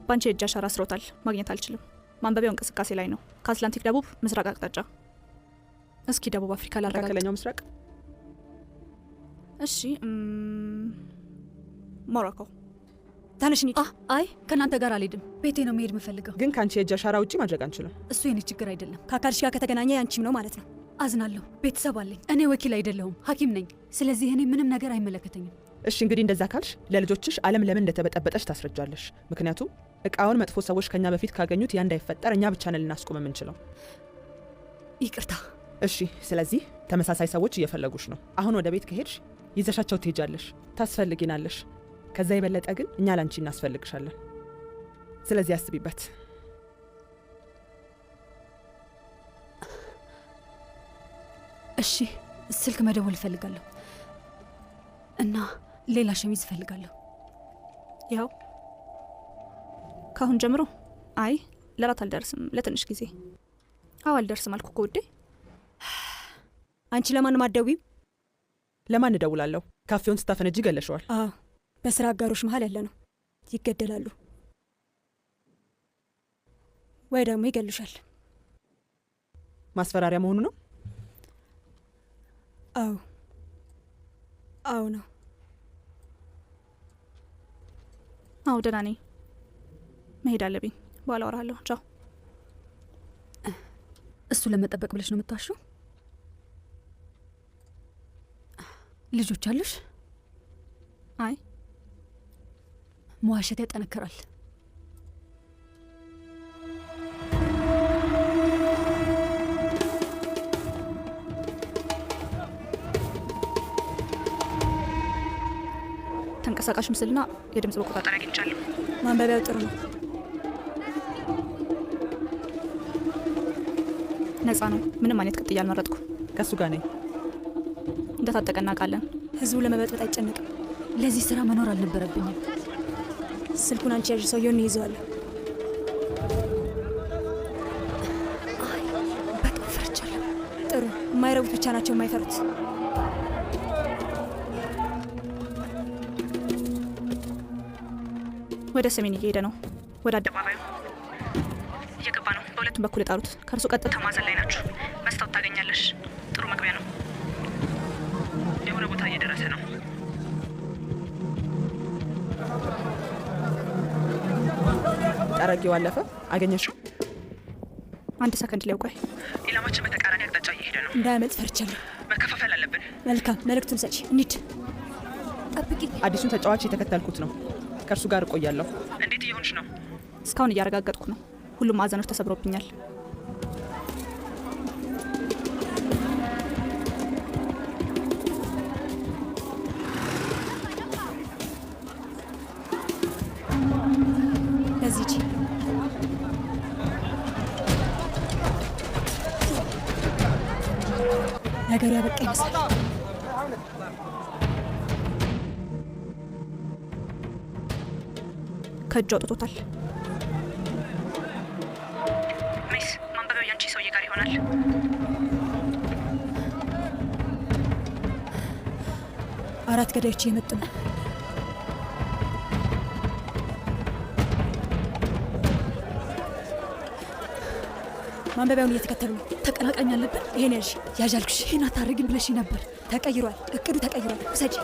ባንቺ የእጅ አሻራ አስሮታል። ማግኘት አልችልም። ማንበቢያው እንቅስቃሴ ላይ ነው። ከአትላንቲክ ደቡብ ምስራቅ አቅጣጫ። እስኪ ደቡብ አፍሪካ ላረጋግጥ። መካከለኛው ምስራቅ። እሺ ሞሮኮ። ታነሽ እንሂድ። አይ ከእናንተ ጋር አልሄድም። ቤቴ ነው መሄድ የምፈልገው። ግን ከአንቺ የእጅ አሻራ ውጪ ማድረግ አንችልም። እሱ የኔ ችግር አይደለም። ከአካልሽ ጋር ከተገናኘ ያንቺም ነው ማለት ነው። አዝናለሁ። ቤተሰብ አለኝ። እኔ ወኪል አይደለሁም፣ ሐኪም ነኝ። ስለዚህ እኔ ምንም ነገር አይመለከተኝም። እሺ እንግዲህ እንደዛ ካልሽ ለልጆችሽ ዓለም ለምን እንደተበጠበጠች ታስረጃለሽ። ምክንያቱም እቃውን መጥፎ ሰዎች ከኛ በፊት ካገኙት ያ እንዳይፈጠር እኛ ብቻ ነን ልናስቆም የምንችለው። ይቅርታ። እሺ ስለዚህ ተመሳሳይ ሰዎች እየፈለጉሽ ነው። አሁን ወደ ቤት ከሄድሽ ይዘሻቸው ትሄጃለሽ፣ ታስፈልጊናለሽ። ከዛ የበለጠ ግን እኛ ላንቺ እናስፈልግሻለን። ስለዚህ አስቢበት። እሺ ስልክ መደወል እፈልጋለሁ እና ሌላ ሸሚዝ እፈልጋለሁ። ያው ካሁን ጀምሮ አይ ለራት አልደርስም፣ ለትንሽ ጊዜ። አዎ አልደርስም አልኩ እኮ ውዴ። አንቺ ለማንም አትደውይም? ለማን እደውላለሁ? ካፌውን ስታፈነጂ ገለሸዋል። አዎ በስራ አጋሮች መሀል ያለ ነው። ይገደላሉ ወይ ደግሞ ይገሉሻል። ማስፈራሪያ መሆኑ ነው? አዎ አዎ ነው። አዎ ደህና ነኝ። መሄድ አለብኝ። በኋላ አወራለሁ። ቻው። እሱ ለመጠበቅ ብለሽ ነው የምትዋሺው? ልጆች አሉሽ? አይ መዋሸት ያጠነክራል። ተንቀሳቃሽ ምስልና የድምጽ መቆጣጠሪያ አግኝቻለሁ። ማንበቢያው ጥሩ ነው። ነፃ ነው። ምንም አይነት ቅጥያ አልመረጥኩ። ከእሱ ጋር ነኝ። እንደታጠቀ እናውቃለን። ህዝቡ ለመበጥበጥ አይጨነቅም። ለዚህ ስራ መኖር አልነበረብኝም። ስልኩን አንቺ ያዥ፣ ሰውየውን ይዘዋለሁ። በጣም ፈርቻለሁ። ጥሩ። የማይረቡት ብቻ ናቸው የማይፈሩት። ወደ ሰሜን እየሄደ ነው። ወደ አደባባዩ እየገባ ነው። በሁለቱም በኩል የጣሉት። ከእርሱ ቀጥታ ማዕዘን ላይ ናችሁ። መስታወት ታገኛለሽ። ጥሩ መግቢያ ነው። የሆነ ቦታ እየደረሰ ነው። ጠረጊው አለፈ። አገኘሽው? አንድ ሰከንድ ላይ ቆይ። ኢላማችን በተቃራኒ አቅጣጫ እየሄደ ነው። እንዳያመልጥ ፈርቻለሁ። መከፋፈል አለብን። መልካም፣ መልእክቱን ሰጪ። እንሂድ። ጠብቂ። አዲሱን ተጫዋች የተከተልኩት ነው። ከእርሱ ጋር እቆያለሁ። እንዴት እየሆንሽ ነው? እስካሁን እያረጋገጥኩ ነው። ሁሉም ማዕዘኖች ተሰብሮብኛል። እዚች ነገሩ ያበቃ ይመስላል። ከእጁ አውጥቶታል። ሜስ፣ ማንበቢያው ያንቺ ሰውዬ ጋር ይሆናል። አራት ገዳዮች እየመጡ ነው። ማንበቢያውን እየተከተሉ ነው። ተቀናቃኝ አለብን። ይሄን ያዥ። ያዣልኩሽ። ይሄን አታደርጊም ብለሽ ነበር። ተቀይሯል። እቅዱ ተቀይሯል። ውሰጂ።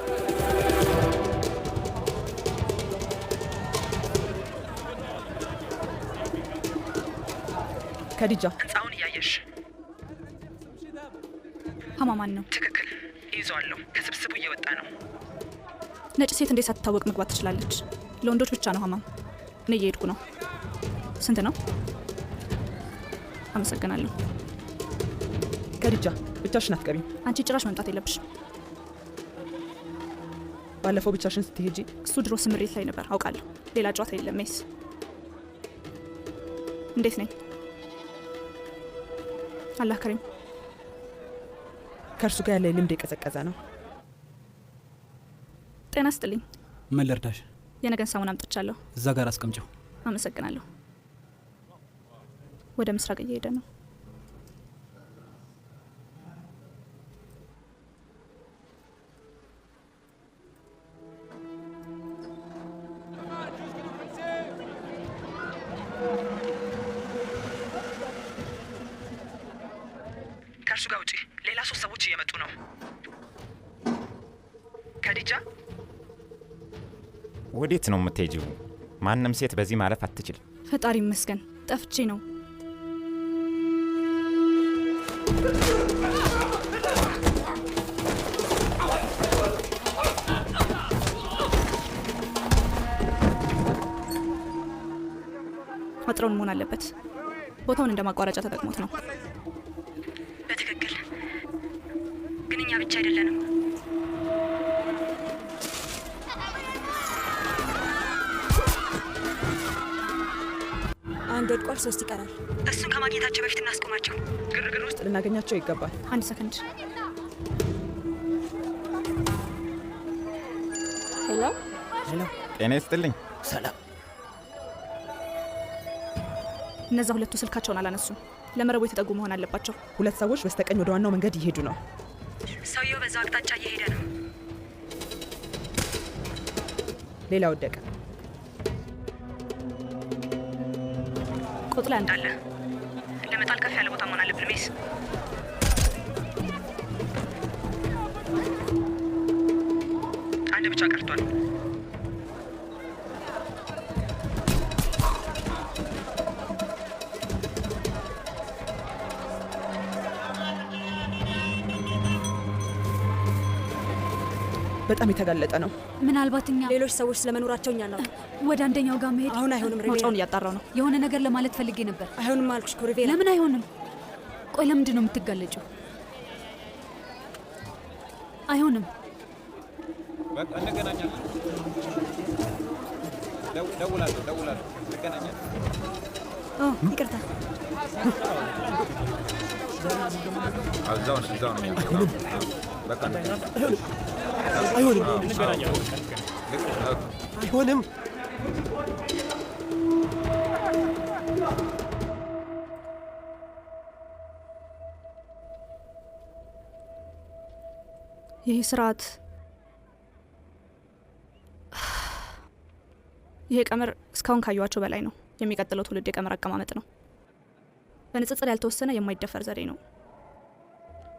ከዲጃ ህንፃውን እያየሽ። ሀማማን ነው። ትክክል፣ ይዘዋለሁ። ከስብስቡ እየወጣ ነው። ነጭ ሴት እንዴት ሳትታወቅ መግባት ትችላለች? ለወንዶች ብቻ ነው ሀማም። እኔ እየሄድኩ ነው። ስንት ነው? አመሰግናለሁ። ከዲጃ ብቻሽን አትቀሪም። አንቺ ጭራሽ መምጣት የለብሽም። ባለፈው ብቻሽን ስትሄጂ እሱ ድሮ ስምሬት ላይ ነበር። አውቃለሁ። ሌላ ጨዋታ የለም። ሜስ፣ እንዴት ነኝ? አላህ ከሪም። ከእርሱ ጋር ያለ ልምድ የቀዘቀዘ ነው። ጤና ስጥልኝ። ምን ልርዳሽ? የነገን ሳሙና አምጥቻለሁ። እዛ ጋር አስቀምጨው። አመሰግናለሁ። ወደ ምስራቅ እየሄደ ነው። ከእርሱ ጋር ውጪ። ሌላ 3 ሰዎች እየመጡ ነው። ከዲጃ ወዴት ነው የምትሄጂው? ማንም ሴት በዚህ ማለፍ አትችልም። ፈጣሪ ይመስገን። ጠፍቼ ነው። አጥረውን መሆን አለበት። ቦታውን እንደ ማቋረጫ ተጠቅሞት ነው። በትክክል ግን እኛ ብቻ አይደለንም። አንድ ወድቋል። 3 ይቀራል። እሱን ከማግኘታቸው በፊት እናስቆማቸው። ግርግር ውስጥ ልናገኛቸው ይገባል። አንድ ሰከንድ። ሄሎ ሄሎ። ጤና ይስጥልኝ። ሰላም። እነዛ ሁለቱ ስልካቸውን አላነሱም። ለመረቡ የተጠጉ መሆን አለባቸው። 2 ሰዎች በስተቀኝ ወደ ዋናው መንገድ እየሄዱ ነው። ሰውየው በዛው አቅጣጫ እየሄደ ነው። ሌላ ወደቀ። ቁጥ ላይ እንዳለ ለመጣል ከፍ ያለ ቦታ መሆን አለብን። ሜስ፣ አንድ ብቻ ቀርቷል። በጣም የተጋለጠ ነው። ምናልባት እኛ ሌሎች ሰዎች ስለመኖራቸው እኛ ነው። ወደ አንደኛው ጋር መሄድ አሁን አይሆንም። መውጫውን እያጣራው ነው። የሆነ ነገር ለማለት ፈልጌ ነበር። አይሆንም አልኩሽ እኮ ሪቬላ። ለምን አይሆንም? ቆይ ለምንድን ነው የምትጋለጭው? አይሆንም። በቃ እንገናኛለን። ደውላለሁ። እንገናኛለን። ይቅርታ። እዛው ነው። በቃ አይሆንም። ይህ ስርዓት ይሄ ቀመር እስካሁን ካዩዋቸው በላይ ነው። የሚቀጥለው ትውልድ የቀመር አቀማመጥ ነው። በንጽጽር ያልተወሰነ የማይደፈር ዘዴ ነው።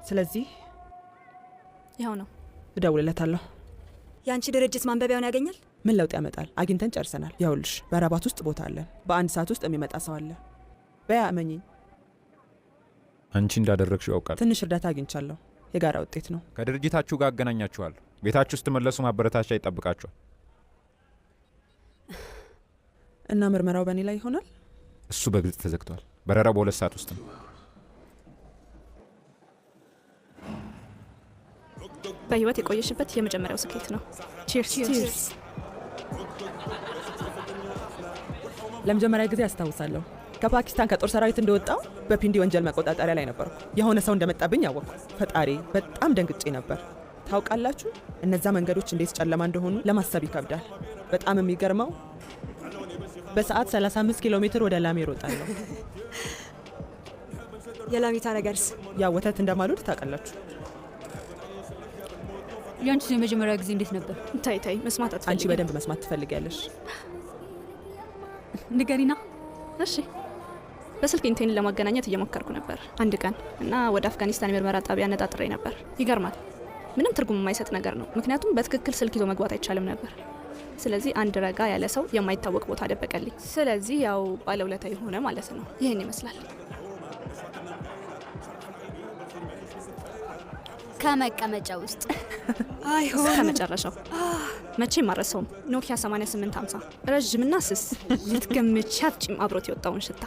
ስለዚህ ይኸው ነው። እደውልለታለሁ። የአንቺ ድርጅት ማንበቢያውን ያገኛል? ምን ለውጥ ያመጣል? አግኝተን ጨርሰናል። ያውልሽ በረባት ውስጥ ቦታ አለን። በ1 ሰዓት ውስጥ የሚመጣ ሰው አለ። በያ እመኚኝ። አንቺ እንዳደረግሽው ያውቃል። ትንሽ እርዳታ አግኝቻለሁ። የጋራ ውጤት ነው። ከድርጅታችሁ ጋር አገናኛችኋለሁ። ቤታችሁ ስትመለሱ ማበረታቻ ይጠብቃችኋል። እና ምርመራው በእኔ ላይ ይሆናል? እሱ በግልጽ ተዘግቷል። በረራው በ2 ሰዓት ውስጥ ነው። በህይወት የቆየሽበት የመጀመሪያው ስኬት ነው። ቺርስ። ለመጀመሪያ ጊዜ አስታውሳለሁ ከፓኪስታን ከጦር ሰራዊት እንደወጣው በፒንዲ ወንጀል መቆጣጠሪያ ላይ ነበርኩ። የሆነ ሰው እንደመጣብኝ አወቅኩ። ፈጣሪ፣ በጣም ደንግጬ ነበር። ታውቃላችሁ እነዛ መንገዶች እንዴት ጨለማ እንደሆኑ ለማሰብ ይከብዳል። በጣም የሚገርመው በሰዓት 35 ኪሎ ሜትር ወደ ላሜ እሮጣለሁ። የላሚታ ነገርስ? ያ ወተት እንደማልወድ ታውቃላችሁ። ያንቺ የመጀመሪያ ጊዜ እንዴት ነበር? ታይ መስማት አትፈልጊ? አንቺ በደንብ መስማት ትፈልጊያለሽ። ንገሪና። እሺ። በስልክ ኢንቴንን ለማገናኘት እየሞከርኩ ነበር አንድ ቀን እና ወደ አፍጋኒስታን የምርመራ ጣቢያ አነጣጥሬ ነበር። ይገርማል። ምንም ትርጉም የማይሰጥ ነገር ነው። ምክንያቱም በትክክል ስልክ ይዞ መግባት አይቻልም ነበር። ስለዚህ አንድ ረጋ ያለ ሰው የማይታወቅ ቦታ ደበቀልኝ። ስለዚህ ያው ባለውለታ የሆነ ማለት ነው። ይህን ይመስላል። ከመቀመጫ ውስጥ አይሆን ከመጨረሻው መቼም አልረሳውም። ኖኪያ 8850 ረዥምና ስስ ልትገምቺ አትችይም አብሮት የወጣውን ሽታ።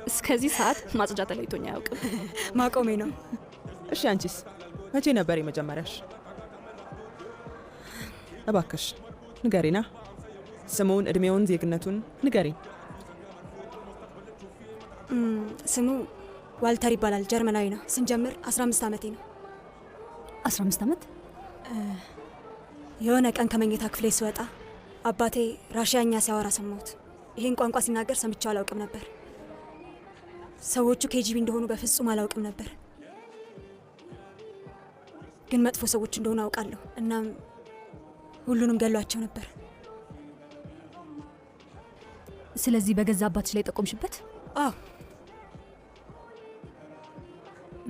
እስከዚህ ሰዓት ማጽጃ ተለይቶኝ አያውቅም። ማቆሜ ነው። እሺ አንቺስ መቼ ነበር የመጀመሪያሽ? እባክሽ ንገሪና። ስሙን፣ እድሜውን፣ ዜግነቱን ንገሪኝ። ስሙ ዋልተር ይባላል። ጀርመናዊ ነው። ስንጀምር 15 ዓመቴ ነው። 15 ዓመት? የሆነ ቀን ከመኝታ ክፍሌ ስወጣ አባቴ ራሽያኛ ሲያወራ ሰማሁት። ይህን ቋንቋ ሲናገር ሰምቼው አላውቅም ነበር። ሰዎቹ ኬጂቢ እንደሆኑ በፍጹም አላውቅም ነበር፣ ግን መጥፎ ሰዎች እንደሆኑ አውቃለሁ። እናም ሁሉንም ገሏቸው ነበር። ስለዚህ በገዛ አባትሽ ላይ ጠቆምሽበት? አዎ።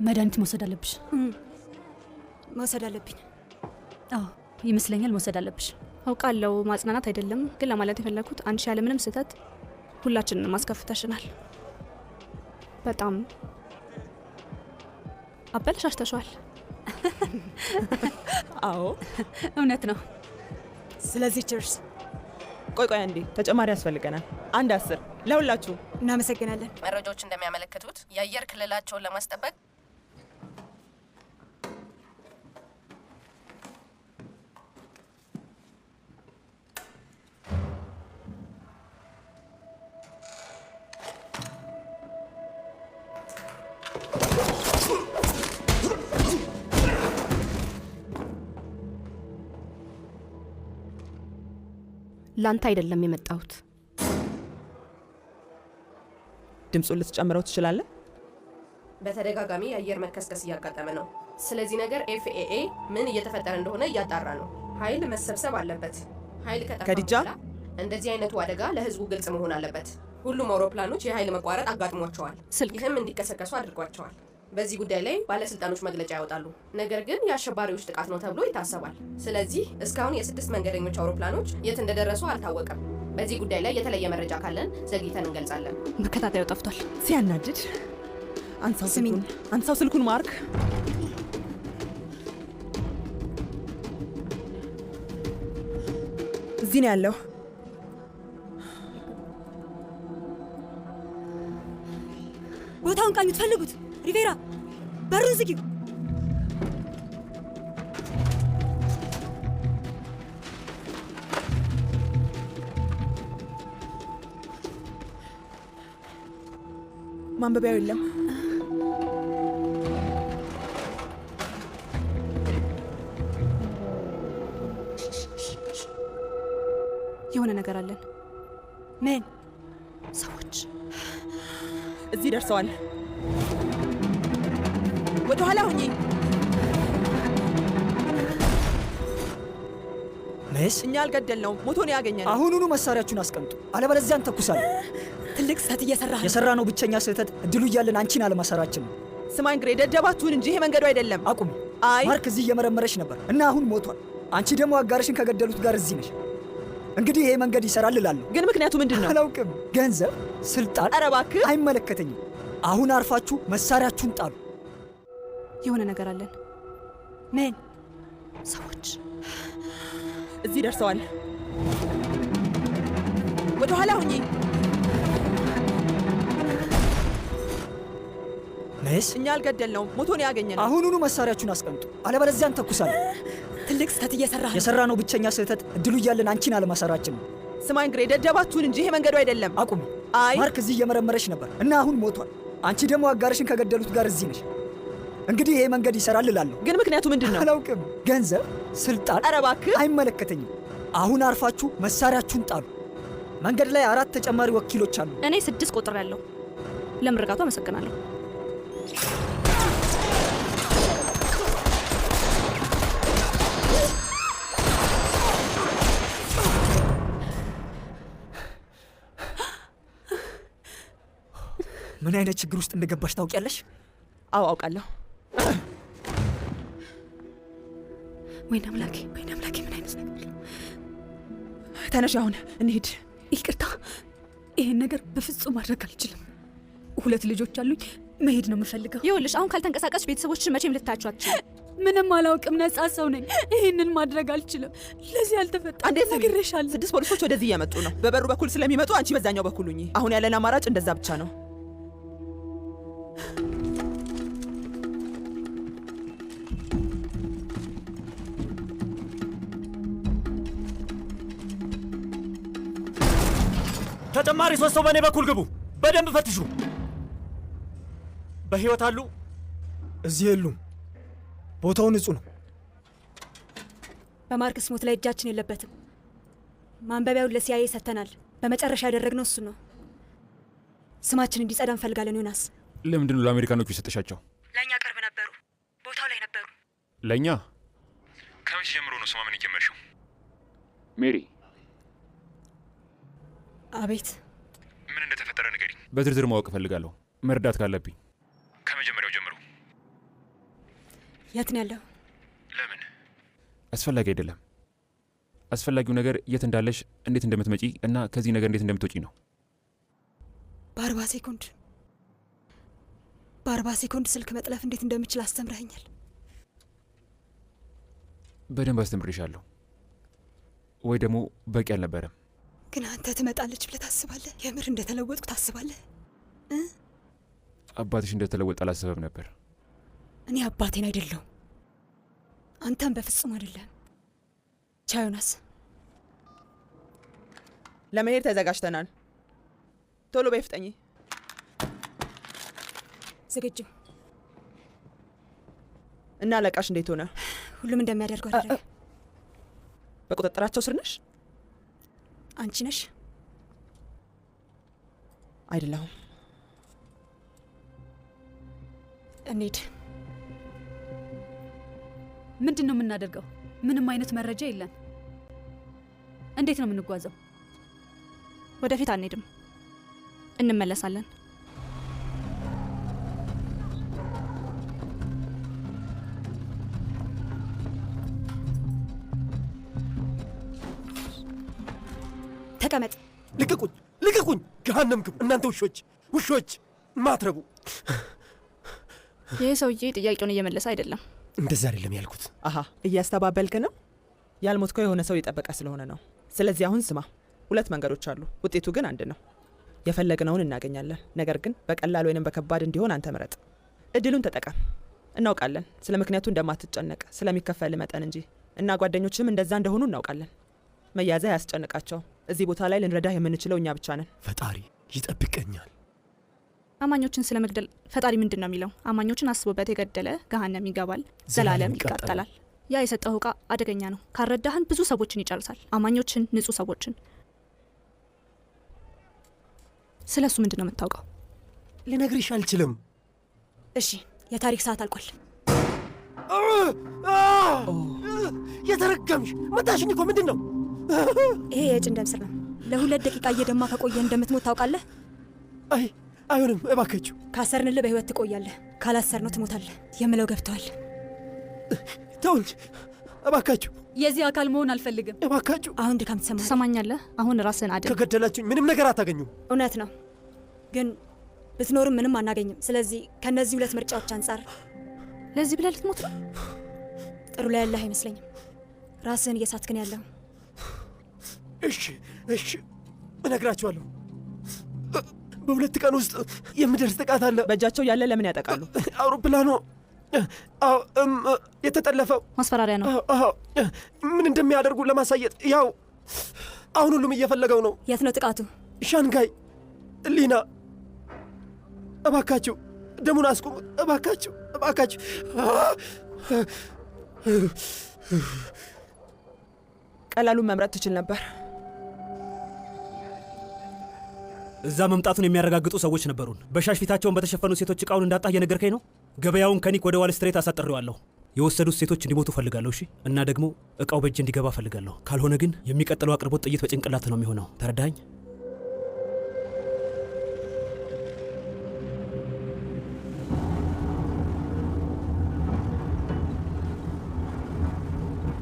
መድኃኒት መውሰድ አለብሽ። መውሰድ አለብኝ። አዎ ይመስለኛል፣ መውሰድ አለብሽ። አውቃለሁ ማጽናናት አይደለም፣ ግን ለማለት የፈለኩት አንቺ ያለምንም ስህተት ሁላችንን ማስከፍተሽናል። በጣም አበለሻሽተሻል። አዎ እውነት ነው። ስለዚህ ችርስ። ቆይ አንዴ ተጨማሪ ያስፈልገናል። 1 10 ለሁላችሁ። እናመሰግናለን። መረጃዎች እንደሚያመለክቱት የአየር ክልላቸውን ለማስጠበቅ ላንተ አይደለም የመጣሁት። ድምፁን ልትጨምረው ትችላለህ? በተደጋጋሚ የአየር መከስከስ እያጋጠመ ነው። ስለዚህ ነገር ኤፍኤኤ ምን እየተፈጠረ እንደሆነ እያጣራ ነው። ኃይል መሰብሰብ አለበት። ኃይል ከጠፋ ከዲጃ እንደዚህ አይነቱ አደጋ ለህዝቡ ግልጽ መሆን አለበት። ሁሉም አውሮፕላኖች የኃይል መቋረጥ አጋጥሟቸዋል። ይህም እንዲከሰከሱ አድርጓቸዋል። በዚህ ጉዳይ ላይ ባለስልጣኖች መግለጫ ያወጣሉ። ነገር ግን የአሸባሪዎች ጥቃት ነው ተብሎ ይታሰባል። ስለዚህ እስካሁን የ6 መንገደኞች አውሮፕላኖች የት እንደደረሱ አልታወቀም። በዚህ ጉዳይ ላይ የተለየ መረጃ ካለን ዘግይተን እንገልጻለን። መከታተዩ ጠፍቷል። ሲያናድድ። አንሳው ስልኩን ማርክ። እዚህ ነው ያለው። ቦታውን ቃኙት፣ ፈልጉት። ሪቬራ በሩን ዝጊው። ማንበቢያው የለም። የሆነ ነገር አለን። ምን? ሰዎች እዚህ ደርሰዋል። ወደ ኋላ ሁኚ። መስ እኛ አልገደልነው፣ ሞቶን ያገኘነው። አሁኑኑ መሳሪያችሁን አስቀምጡ፣ አለበለዚያ እንተኩሳለን። ትልቅ ስህተት እየሰራህ ነው። የሰራነው ብቸኛ ስህተት እድሉ እያለን አንቺን አለማሰራችን ነው። ስማኝ ግሬ፣ ደደባችሁን እንጂ ይሄ መንገዱ አይደለም። አቁሚ። አይ ማርክ እዚህ እየመረመረሽ ነበር እና አሁን ሞቷል። አንቺ ደግሞ አጋርሽን ከገደሉት ጋር እዚህ ነሽ። እንግዲህ ይሄ መንገድ ይሰራል እላለሁ። ግን ምክንያቱ ምንድን ነው? አላውቅም። ገንዘብ፣ ስልጣን። ኧረ እባክህ አይመለከተኝም። አሁን አርፋችሁ መሳሪያችሁን ጣሉ። የሆነ ነገር አለን። ምን? ሰዎች እዚህ ደርሰዋል። ወደ ኋላ ሁኚ። መስ እኛ አልገደልነው፣ ሞቶን ያገኘነው። አሁኑኑ መሳሪያችሁን አስቀምጡ፣ አለበለዚያ እንተኩሳለን። ትልቅ ስህተት እየሰራህ ነው። የሰራነው ብቸኛ ስህተት እድሉ እያለን አንቺን አለማሰራችን ነው። ስማኝ ግሬ፣ ደደባችሁን እንጂ ይሄ መንገዱ አይደለም። አቁሚ። አይ ማርክ እዚህ እየመረመረሽ ነበር እና አሁን ሞቷል። አንቺ ደግሞ አጋርሽን ከገደሉት ጋር እዚህ ነሽ። እንግዲህ ይሄ መንገድ ይሰራል እላለሁ። ግን ምክንያቱ ምንድን ነው? አላውቅም። ገንዘብ፣ ስልጣን። ኧረ እባክህ አይመለከተኝም። አሁን አርፋችሁ መሳሪያችሁን ጣሉ። መንገድ ላይ 4 ተጨማሪ ወኪሎች አሉ። እኔ 6 ቁጥር ያለው። ለምርቃቱ አመሰግናለሁ። ምን አይነት ችግር ውስጥ እንደገባሽ ታውቂያለሽ? አዎ አውቃለሁ። ወይኔ አምላኬ፣ ወይኔ አምላኬ፣ ምን አይነት ነገር! ተነሽ፣ አሁን እንሂድ። ይቅርታ፣ ይሄን ነገር በፍጹም ማድረግ አልችልም። 2 ልጆች አሉኝ። መሄድ ነው የምፈልገው። ይኸውልሽ፣ አሁን ካልተንቀሳቀስሽ ቤተሰቦችሽን መቼም ልታያቸው አትችይም። ምንም አላውቅም፣ ነጻ ሰው ነኝ። ይህንን ማድረግ አልችልም። ለዚህ አልተፈጠረ። እንዴት ነግሬሻለሁ። 6 ፖሊሶች ወደዚህ እየመጡ ነው። በበሩ በኩል ስለሚመጡ አንቺ በዛኛው በኩል ሁኚ። አሁን ያለን አማራጭ እንደዛ ብቻ ነው። ተጨማሪ 3 ሰው በእኔ በኩል ግቡ። በደንብ ፈትሹ። በህይወት አሉ? እዚህ የሉም። ቦታው ንጹህ ነው። በማርክስ ሞት ላይ እጃችን የለበትም። ማንበቢያውን ለሲአይኤ ሰጥተናል። በመጨረሻ ያደረግነው እሱ ነው። ስማችን እንዲጸዳ እንፈልጋለን። ዮናስ፣ ለምንድን ነው ለአሜሪካኖቹ የሰጠሻቸው? ለእኛ ቅርብ ነበሩ፣ ቦታው ላይ ነበሩ። ለእኛ? ከመቼ ጀምሮ ነው ስማምን የጀመርሽው? ሜሪ፣ አቤት። ምን እንደተፈጠረ ንገሪኝ። በዝርዝር ማወቅ እፈልጋለሁ፣ መርዳት ካለብኝ። ከመጀመሪያው ጀምሮ። የት ነው ያለው? ለምን? አስፈላጊ አይደለም። አስፈላጊው ነገር የት እንዳለሽ፣ እንዴት እንደምትመጪ እና ከዚህ ነገር እንዴት እንደምትወጪ ነው። በ40 ሴኮንድ ስልክ መጥለፍ እንዴት እንደምችል አስተምረኸኛል። በደንብ አስተምሬሻለሁ። ወይ ደግሞ በቂ አልነበረም። ግን አንተ ትመጣለች ብለህ ታስባለህ? የምር እንደተለወጥኩ ታስባለህ? አባትሽ እንደተለወጥ አላሰበም ነበር። እኔ አባቴን አይደለሁም። አንተም በፍጹም አይደለም። ቻው ዮናስ። ለመሄድ ተዘጋጅተናል። ቶሎ በይፍጠኝ። ዝግጁ። እና አለቃሽ እንዴት ሆነ? ሁሉም እንደሚያደርገው አደረገ። በቁጥጥራቸው ስር ነሽ? አንቺ ነሽ? አይደለሁም። እንሂድ። ምንድን ነው የምናደርገው? ምንም አይነት መረጃ የለን። እንዴት ነው የምንጓዘው? ወደፊት አንሄድም፣ እንመለሳለን። ተቀመጥ። ልቀቁኝ! ልቀቁኝ! ገሃነም ግቡ እናንተ ውሾች! ውሾች! ማትረቡ! ይህ ሰውዬ ጥያቄውን እየመለሰ አይደለም። እንደዛ አይደለም ያልኩት። አሃ፣ እያስተባበልክ ነው። ያልሞትከው የሆነ ሰው የጠበቀ ስለሆነ ነው። ስለዚህ አሁን ስማ፣ 2 መንገዶች አሉ። ውጤቱ ግን አንድ ነው። የፈለግነውን እናገኛለን። ነገር ግን በቀላል ወይንም በከባድ እንዲሆን አንተ ምረጥ። እድሉን ተጠቀም። እናውቃለን ስለ ምክንያቱ እንደማትጨነቅ ስለሚከፈል መጠን እንጂ እና ጓደኞችም እንደዛ እንደሆኑ እናውቃለን። መያዛ ያስጨንቃቸው። እዚህ ቦታ ላይ ልንረዳህ የምንችለው እኛ ብቻ ነን። ፈጣሪ ይጠብቀኛል። አማኞችን ስለ መግደል ፈጣሪ ምንድን ነው የሚለው? አማኞችን አስቦበት የገደለ ገሃነም ይገባል፣ ዘላለም ይቃጠላል። ያ የሰጠው ዕቃ አደገኛ ነው። ካረዳህን ብዙ ሰዎችን ይጨርሳል። አማኞችን፣ ንጹህ ሰዎችን። ስለ እሱ ምንድን ነው የምታውቀው? ልነግርሽ አልችልም። እሺ፣ የታሪክ ሰዓት አልቋል። የተረገምሽ መታሽኝ እኮ ምንድን ነው? ይሄ የጭን ደም ስር ነው። ለ2 ደቂቃ እየደማ ከቆየ እንደምትሞት ታውቃለህ? አይሆንም፣ እባካችሁ። ካሰርንልህ በህይወት ትቆያለህ፣ ካላሰርነው ትሞታለህ። የምለው ገብተዋል። ተውልጅ፣ እባካችሁ። የዚህ አካል መሆን አልፈልግም። እባካችሁ። አሁን ድካም ትሰማኛለህ? አሁን ራስን አድን። ከገደላችሁኝ ምንም ነገር አታገኙም። እውነት ነው፣ ግን ብትኖርም ምንም አናገኝም። ስለዚህ ከእነዚህ 2 ምርጫዎች አንጻር ለዚህ ብለህ ልትሞት ነው? ጥሩ ላይ ያለህ አይመስለኝም። ራስህን እየሳትክን ያለው። እሺ፣ እነግራችኋለሁ። በ2 ቀን ውስጥ የምደርስ ጥቃት አለ። በእጃቸው ያለ ለምን ያጠቃሉ? አውሮፕላኑ የተጠለፈው ማስፈራሪያ ነው። ምን እንደሚያደርጉ ለማሳየት ያው አሁን ሁሉም እየፈለገው ነው። የት ነው ጥቃቱ? ሻንጋይ። ሊና፣ እባካችሁ ደሙን አስቁሙ። እባካችሁ። ቀላሉን መምረጥ ትችል ነበር። እዛ መምጣቱን የሚያረጋግጡ ሰዎች ነበሩን። በሻሽ ፊታቸውን በተሸፈኑ ሴቶች እቃውን እንዳጣህ እየነገርከኝ ነው? ገበያውን ከኒክ ወደ ዋል ስትሬት አሳጥሬዋለሁ። የወሰዱት ሴቶች እንዲሞቱ ፈልጋለሁ። እሺ። እና ደግሞ እቃው በእጅ እንዲገባ ፈልጋለሁ። ካልሆነ ግን የሚቀጥለው አቅርቦት ጥይት በጭንቅላት ነው የሚሆነው። ተረዳኝ?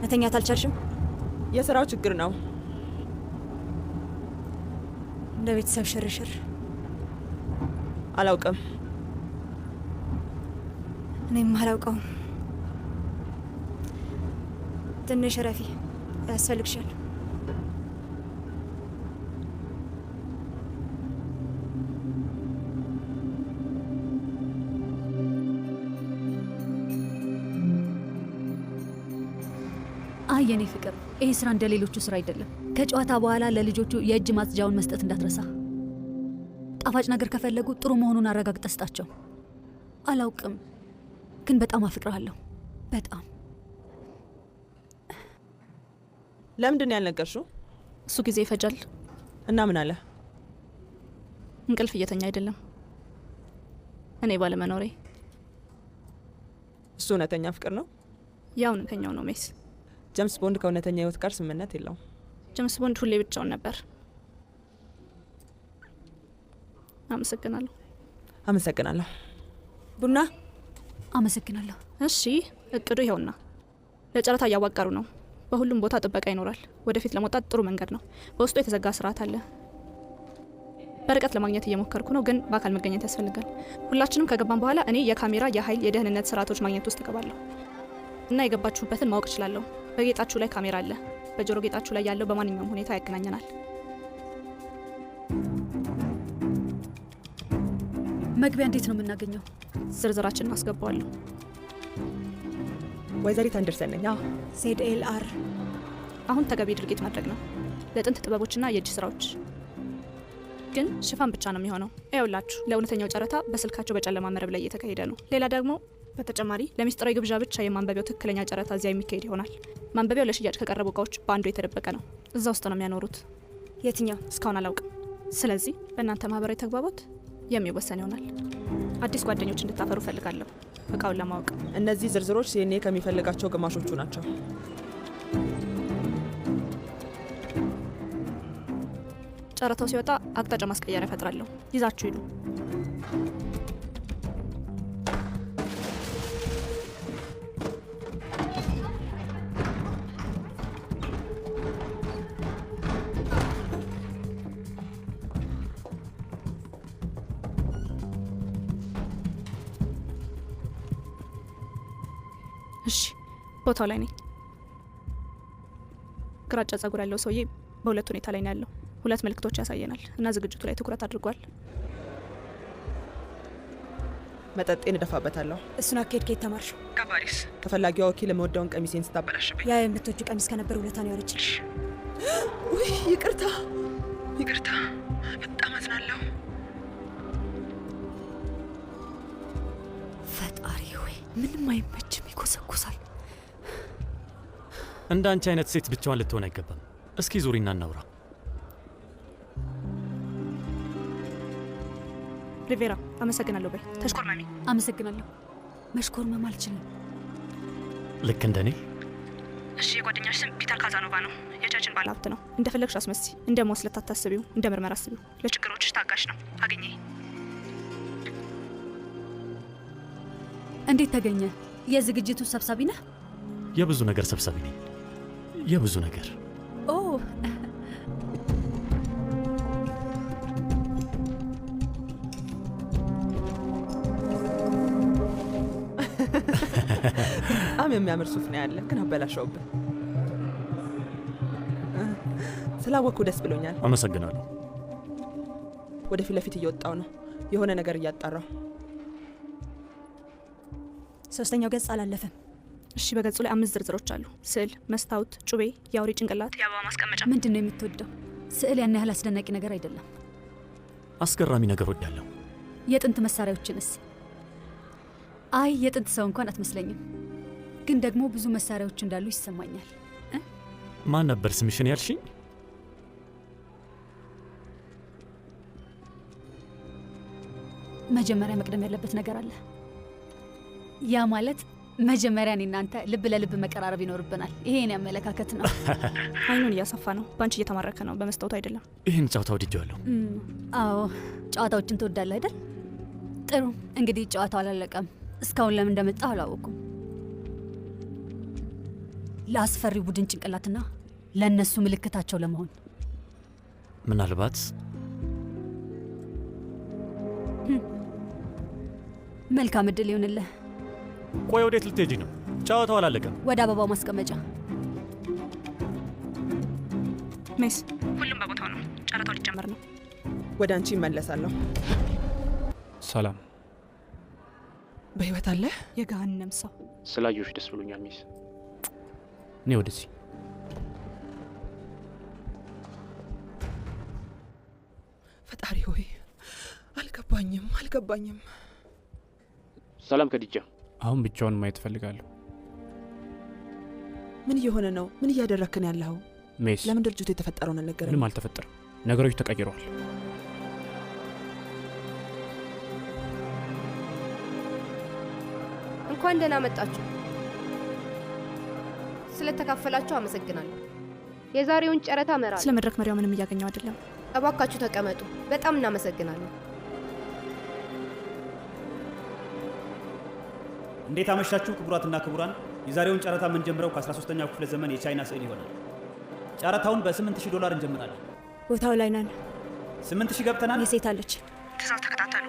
መተኛት አልቻልሽም? የሥራው ችግር ነው። እንደ ቤተሰብ ሽርሽር። አላውቅም። እኔም አላውቀውም። ትንሽ ረፊ ያስፈልግሻል። አይ የኔ ፍቅር፣ ይሄ ስራ እንደ ሌሎቹ ስራ አይደለም። ከጨዋታ በኋላ ለልጆቹ የእጅ ማጽጃውን መስጠት እንዳትረሳ። ጣፋጭ ነገር ከፈለጉ ጥሩ መሆኑን አረጋግጠህ ስጣቸው። አላውቅም፣ ግን በጣም አፍቅርሃለሁ። በጣም። ለምንድን ነው ያልነገርሽው? እሱ ጊዜ ይፈጃል። እና ምን አለ? እንቅልፍ እየተኛ አይደለም እኔ ባለመኖሬ። እሱ እውነተኛ ፍቅር ነው? ያው እውነተኛው ነው ሜስ። ጀምስ ቦንድ ከእውነተኛ ህይወት ጋር ስምምነት የለውም። ጀምስ ቦንድ ሁሌ ብቻውን ነበር። አመሰግናለሁ። አመሰግናለሁ። ቡና? አመሰግናለሁ። እሺ፣ እቅዱ ይኸውና። ለጨረታ እያዋቀሩ ነው። በሁሉም ቦታ ጥበቃ ይኖራል። ወደፊት ለመውጣት ጥሩ መንገድ ነው። በውስጡ የተዘጋ ስርዓት አለ። በርቀት ለማግኘት እየሞከርኩ ነው፣ ግን በአካል መገኘት ያስፈልጋል። ሁላችንም ከገባን በኋላ እኔ የካሜራ፣ የኃይል፣ የደህንነት ስርዓቶች ማግኘት ውስጥ እገባለሁ እና የገባችሁበትን ማወቅ እችላለሁ። በጌጣችሁ ላይ ካሜራ አለ። በጆሮ ጌጣችሁ ላይ ያለው በማንኛውም ሁኔታ ያገናኘናል። መግቢያ እንዴት ነው የምናገኘው? ዝርዝራችንን አስገባዋለሁ። ወይዘሪት አንደርሰን ነኝ። ZLR። አሁን ተገቢ ድርጊት ማድረግ ነው። ለጥንት ጥበቦችና የእጅ ስራዎች ግን ሽፋን ብቻ ነው የሚሆነው። ይኸውላችሁ፣ ለእውነተኛው ጨረታ በስልካቸው በጨለማ መረብ ላይ እየተካሄደ ነው። ሌላ ደግሞ በተጨማሪ ለሚስጥራዊ ግብዣ ብቻ የማንበቢያው ትክክለኛ ጨረታ እዚያ የሚካሄድ ይሆናል። ማንበቢያው ለሽያጭ ከቀረቡ እቃዎች በአንዱ የተደበቀ ነው። እዛ ውስጥ ነው የሚያኖሩት። የትኛው? እስካሁን አላውቅም። ስለዚህ በእናንተ ማህበራዊ ተግባቦት የሚወሰን ይሆናል። አዲስ ጓደኞች እንድታፈሩ ፈልጋለሁ እቃውን ለማወቅ። እነዚህ ዝርዝሮች ሲኔ ከሚፈልጋቸው ግማሾቹ ናቸው። ጨረታው ሲወጣ አቅጣጫ ማስቀየሪያ እፈጥራለሁ። ይዛችሁ ሂዱ። እሺ፣ ቦታው ላይ ነኝ። ግራጫ ጸጉር ያለው ሰውዬ በሁለት ሁኔታ ላይ ነው ያለው። 2 ምልክቶች ያሳየናል እና ዝግጅቱ ላይ ትኩረት አድርጓል። መጠጤን እደፋበታለሁ። እሱን አካሄድ ከየት ተማርሽው? ከፓሪስ። ተፈላጊዋ ወኪል የምወደውን ቀሚሴን ስታበላሽብኝ ያ የምትወጁ ቀሚስ ከነበር ውለታ ነው ያወረችልሽ። ውይ ይቅርታ፣ በጣም አዝናለሁ። ምንም አይመችም፣ ይኮሰኩሳል። እንደ አንቺ አይነት ሴት ብቻዋን ልትሆን አይገባም። እስኪ ዙሪና እናውራ። ሪቬራ አመሰግናለሁ በይ። ተሽኮርመሚ። አመሰግናለሁ። መሽኮርመም አልችልም። ልክ እንደኔ። እሺ፣ የጓደኛሽ ስም ፒተር ካዛኖቫ ነው። የቻችን ባለ ሀብት ነው። እንደፈለግሽ አስመሲ። እንደ መወስለት አታስቢው፣ እንደ ምርመራ አስቢው። ለችግሮችሽ ታጋሽ ነው። አገኘ። እንዴት ተገኘ? የዝግጅቱ ሰብሳቢ ነህ? የብዙ ነገር ሰብሳቢ ነኝ። የብዙ ነገር። ኦ በጣም የሚያምር ሱፍ ነው ያለ፣ ግን አበላሸውብን። ስላወቅኩ ደስ ብሎኛል። አመሰግናለሁ። ወደ ፊት ለፊት እየወጣው ነው፣ የሆነ ነገር እያጣራው። ሶስተኛው ገጽ አላለፈም። እሺ፣ በገጹ ላይ 5 ዝርዝሮች አሉ። ስዕል፣ መስታወት፣ ጩቤ፣ የአውሬ ጭንቅላት፣ የአበባ ማስቀመጫ። ምንድን ነው የምትወደው? ስዕል ያን ያህል አስደናቂ ነገር አይደለም። አስገራሚ ነገር ወዳለሁ። የጥንት መሳሪያዎችንስ? አይ የጥንት ሰው እንኳን አትመስለኝም፣ ግን ደግሞ ብዙ መሳሪያዎች እንዳሉ ይሰማኛል። ማን ነበር ስምሽን ያልሽኝ? መጀመሪያ መቅደም ያለበት ነገር አለ። ያ ማለት መጀመሪያ እኔ እናንተ ልብ ለልብ መቀራረብ ይኖርብናል። ይሄ የኔ አመለካከት ነው። አይኑን እያሰፋ ነው። ባንቺ እየተማረከ ነው፣ በመስታወቱ አይደለም። ይህን ጨዋታ ወድጄዋለሁ። አዎ ጨዋታዎችን ትወዳለህ አይደል? ጥሩ እንግዲህ ጨዋታው አላለቀም። እስካሁን ለምን እንደመጣሁ አላወኩም። ለአስፈሪ ቡድን ጭንቅላትና ለእነሱ ምልክታቸው ለመሆን ምናልባት መልካም እድል ይሁንልህ። ቆይ ወዴት ልትሄጂ ነው? ጨዋታው አላለቀም። ወደ አበባው ማስቀመጫ። ሜስ፣ ሁሉም በቦታው ነው። ጨረታው ሊጀመር ነው። ወደ አንቺ ይመለሳለሁ። ሰላም። በህይወት አለ? የገሃነም ሰው። ስላየሁሽ ደስ ብሎኛል ሚስ። እኔ ወደዚህ። ፈጣሪ ሆይ አልገባኝም። ሰላም ከዲጃ። አሁን ብቻውን ማየት እፈልጋለሁ። ምን እየሆነ ነው? ምን እያደረክን ያለኸው? ሜስ፣ ለምን ድርጅቱ የተፈጠረውን አልነገረኝ? ምንም አልተፈጠረም። ነገሮች ተቀይረዋል። እንኳን ደህና መጣችሁ። ስለተካፈላችሁ አመሰግናለሁ። የዛሬውን ጨረታ እመራለሁ። ስለ መድረክ መሪያው ምንም እያገኘው አይደለም። እባካችሁ ተቀመጡ። በጣም እናመሰግናለን። እንዴት አመሻችሁ ክቡራትና ክቡራን። የዛሬውን ጨረታ የምንጀምረው ከ13ኛው ክፍለ ዘመን የቻይና ስዕል ይሆናል። ጨረታውን $8000 እንጀምራለን። ቦታው ላይ ነን። 8000 ገብተናል። የሴት አለች። ትእዛዝ ተከታተሉ።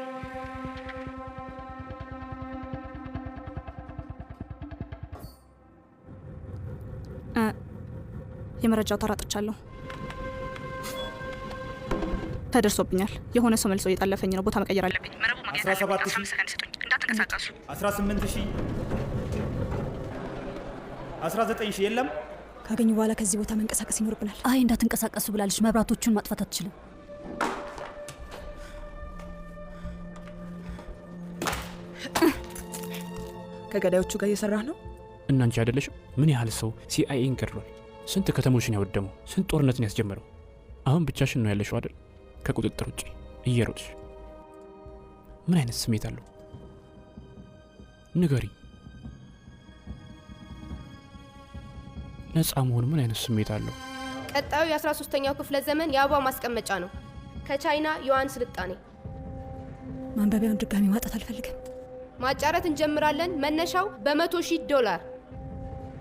የመረጃ አውታር አጥቻለሁ። ተደርሶብኛል። የሆነ ሰው መልሶ እየጠለፈኝ ነው። ቦታ መቀየር አለብኝ። መረቡ ማግኘት አለብኝ። 15 ሰከንድ ስጡኝ። እንዳትንቀሳቀሱ። 18000 19000 የለም። ካገኙ በኋላ ከዚህ ቦታ መንቀሳቀስ ይኖርብናል። አይ እንዳትንቀሳቀሱ ብላለች። መብራቶቹን ማጥፋት አትችልም። ከገዳዮቹ ጋር እየሰራህ ነው? እናንቺ አይደለሽም? ምን ያህል ሰው ሲአይኤን ገድሏል? ስንት ከተሞችን ያወደመው? ስንት ጦርነትን ያስጀመረው? አሁን ብቻሽን ነው ያለሽው አይደል? ከቁጥጥር ውጭ እየሮጥሽ። ምን አይነት ስሜት አለው? ንገሪ። ነፃ መሆን ምን አይነት ስሜት አለው? ቀጣዩ የ13ኛው ክፍለ ዘመን የአበባ ማስቀመጫ ነው። ከቻይና ዩዋን ስልጣኔ። ማንበቢያውን ድጋሚ ማጣት አልፈልግም። ማጫረት እንጀምራለን። መነሻው $100,000።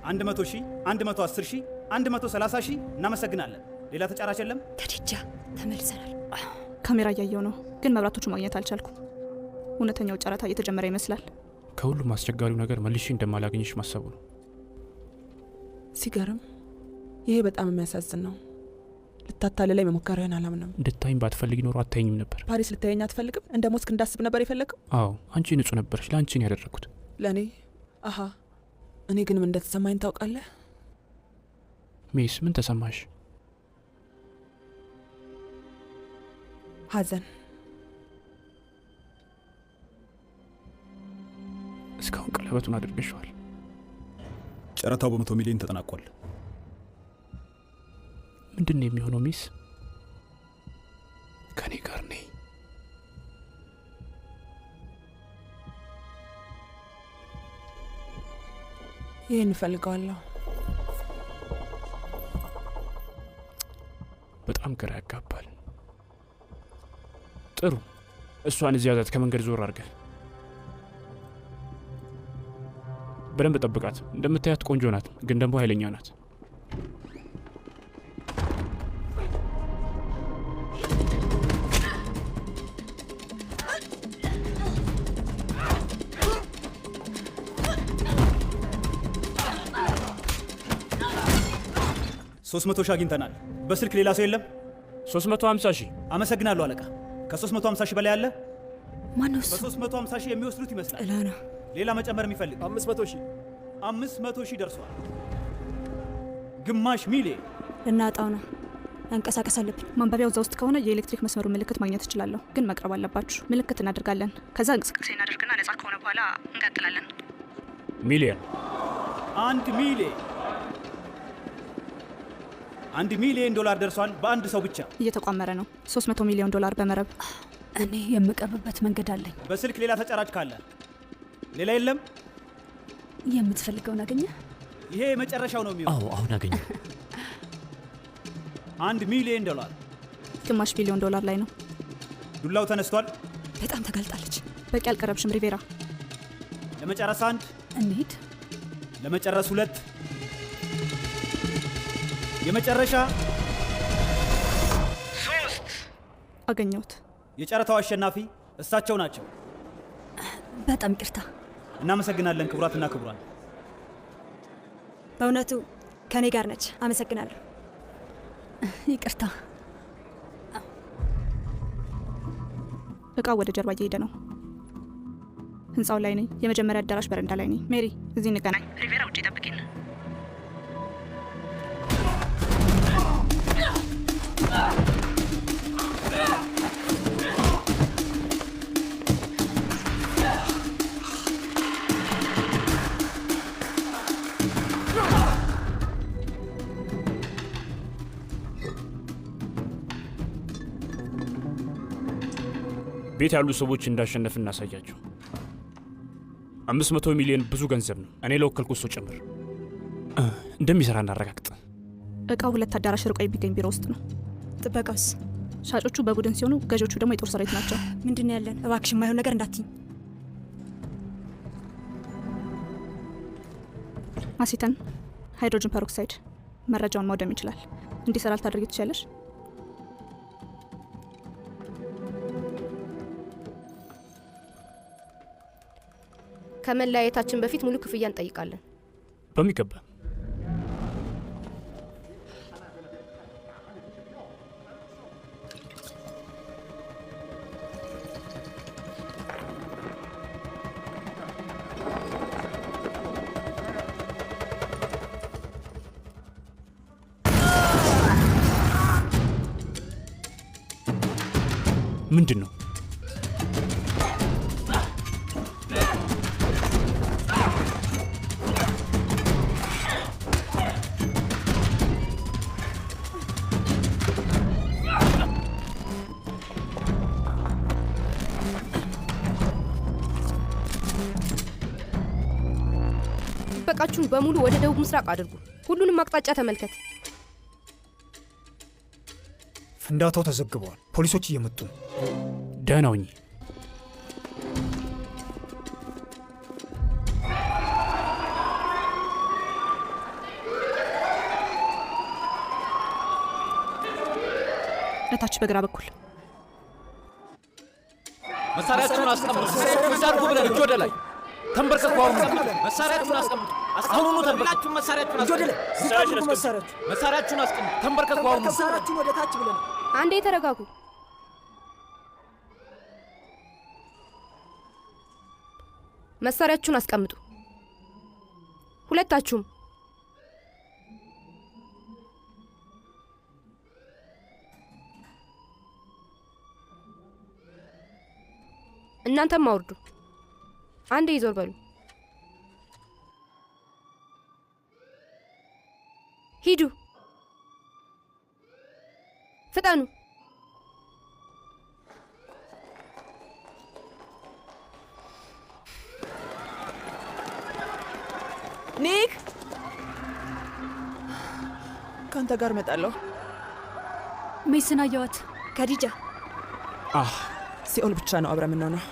100,000 110,000 130,000። እናመሰግናለን። ሌላ ተጫራች የለም? ከዲጃ ተመልሰናል። ካሜራ እያየው ነው፣ ግን መብራቶቹ ማግኘት አልቻልኩም። እውነተኛው ጨረታ እየተጀመረ ይመስላል። ከሁሉም አስቸጋሪው ነገር መልሼ እንደማላገኝሽ ማሰቡ ነው። ሲገርም። ይሄ በጣም የሚያሳዝን ነው። ልታታልለኝ መሞከርህን አላምንም። እንድታይኝ ባትፈልጊ ኖሮ አታይኝም ነበር። ፓሪስ ልታየኝ አትፈልግም? እንደ ሞስክ እንዳስብ ነበር የፈለገው? አዎ፣ አንቺ ንጹህ ነበርሽ። ለአንቺ ነው ያደረግኩት። ለእኔ? አሀ። እኔ ግን ምን እንደተሰማኝ ታውቃለህ? ሜስ፣ ምን ተሰማሽ? ሐዘን። እስካሁን ቀለበት ቀለበቱን አድርገሽዋል። ጨረታው በ100 ሚሊዮን ተጠናቋል። ምንድን ነው የሚሆነው ሚስ? ከኔ ጋር ነኝ። ይህን እፈልገዋለሁ። በጣም ግራ ያጋባል። ጥሩ፣ እሷን እዚህ ያዛት፣ ከመንገድ ዞር አድርገህ በደንብ ጠብቃት። እንደምታያት ቆንጆ ናት፣ ግን ደግሞ ኃይለኛ ናት። ሶስት 300 ሺህ አግኝተናል። በስልክ ሌላ ሰው የለም? 350 ሺህ። አመሰግናለሁ አለቃ። ከ350 ሺህ በላይ አለ? ማነው እሱ? በ350 ሺህ የሚወስዱት ይመስላል። ጥላና ሌላ መጨመር የሚፈልግ 500 ሺህ 500 ሺህ ደርሷል። ግማሽ ሚሊዮን ልናጣው ነው። መንቀሳቀስ አለብን። ማንበቢያው እዛ ውስጥ ከሆነ የኤሌክትሪክ መስመሩ ምልክት ማግኘት እችላለሁ፣ ግን መቅረብ አለባችሁ። ምልክት እናደርጋለን። ከዛ እንቅስቃሴ እናደርግና ነጻ ከሆነ በኋላ እንቀጥላለን። ሚሊዮን 1 ሚሊዮን $1 ሚሊዮን ደርሷል በአንድ ሰው ብቻ። እየተቋመረ ነው። $300 ሚሊዮን በመረብ። እኔ የምቀርብበት መንገድ አለኝ። በስልክ ሌላ ተጫራጭ ካለ? ሌላ የለም? የምትፈልገውን አገኘ? ይሄ የመጨረሻው ነው የሚሆነው። አዎ አሁን አገኘ። $1 ሚሊዮን ግማሽ ቢሊዮን $1 ላይ ነው። ዱላው ተነስቷል። በጣም ተጋልጣለች። በቂ አልቀረብሽም ሪቬራ። ለመጨረስ 1 እንሂድ። ለመጨረስ 2 የመጨረሻ 3 አገኘሁት። የጨረታው አሸናፊ እሳቸው ናቸው። በጣም ይቅርታ። እናመሰግናለን ክቡራትና ክቡራን። በእውነቱ ከኔ ጋር ነች። አመሰግናለሁ። ይቅርታ። እቃው ወደ ጀርባ እየሄደ ነው። ህንፃው ላይ ነኝ። የመጀመሪያ አዳራሽ በረንዳ ላይ ነኝ። ሜሪ፣ እዚህ እንገናኝ። ሪቬራ ውጭ ጠብቂን። ቤት ያሉ ሰዎች እንዳሸነፍ እናሳያቸው። 500 ሚሊዮን ብዙ ገንዘብ ነው። እኔ ለወከልኩት ሰው ጭምር እንደሚሰራ እናረጋግጥ። እቃው 2 አዳራሽ ርቆ የሚገኝ ቢሮ ውስጥ ነው። ጥበቃውስ? ሻጮቹ በቡድን ሲሆኑ ገዢዎቹ ደግሞ የጦር ሰራዊት ናቸው። ምንድን ነው ያለን? እባክሽ የማይሆን ነገር እንዳትኝ። አሲተን ሃይድሮጅን ፐሮክሳይድ መረጃውን ማውደም ይችላል። እንዲሰራ ልታደርጊ ትችላለሽ? ከመለያየታችን በፊት ሙሉ ክፍያ እንጠይቃለን። በሚገባ። ምንድን ነው? ጥበቃችሁን በሙሉ ወደ ደቡብ ምስራቅ አድርጉ። ሁሉንም አቅጣጫ ተመልከት። ፍንዳታው ተዘግበዋል። ፖሊሶች እየመጡ ነው። ደህና ሁኚ። እታች በግራ በኩል መሳሪያችሁን አስቀምጡ። ዛርጉ ብለን እጅ ወደ ላይ ተንበርከኩ። መሳሪያችሁን አስቀምጡ። አሁኑኑ ተንበርከኩ። መሳሪያችሁን አስቀምጡ። መሳሪያችሁን አስቀምጡ። ተንበርከኩ። መሳሪያችሁን ወደ ታች ብለን አንዴ ተረጋጉ። መሳሪያችሁን አስቀምጡ። ሁለታችሁም እናንተም አውርዱ። አንዴ ይዞር በሉ። ሂዱ፣ ፍጠኑ። ኒክ፣ ከአንተ ጋር እመጣለሁ። ሜስን አየዋት። ከዲጃ ሲኦል ብቻ ነው አብረ የምንሆነው።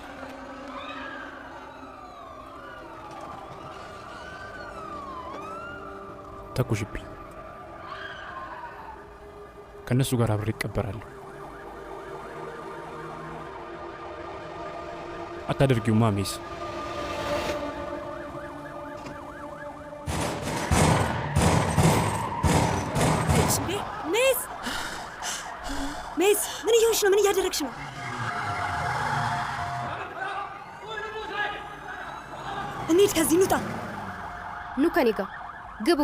ተኩሽብኝ። ከእነሱ ጋር አብሬ ይቀበራለሁ። አታደርጊውማ ሜስ። ሜስ፣ ምን እየሆንሽ ነው? ምን እያደረግሽ ነው? እንሂድ፣ ከዚህ እንውጣ። ኑ ከኔ ጋር ግቡ።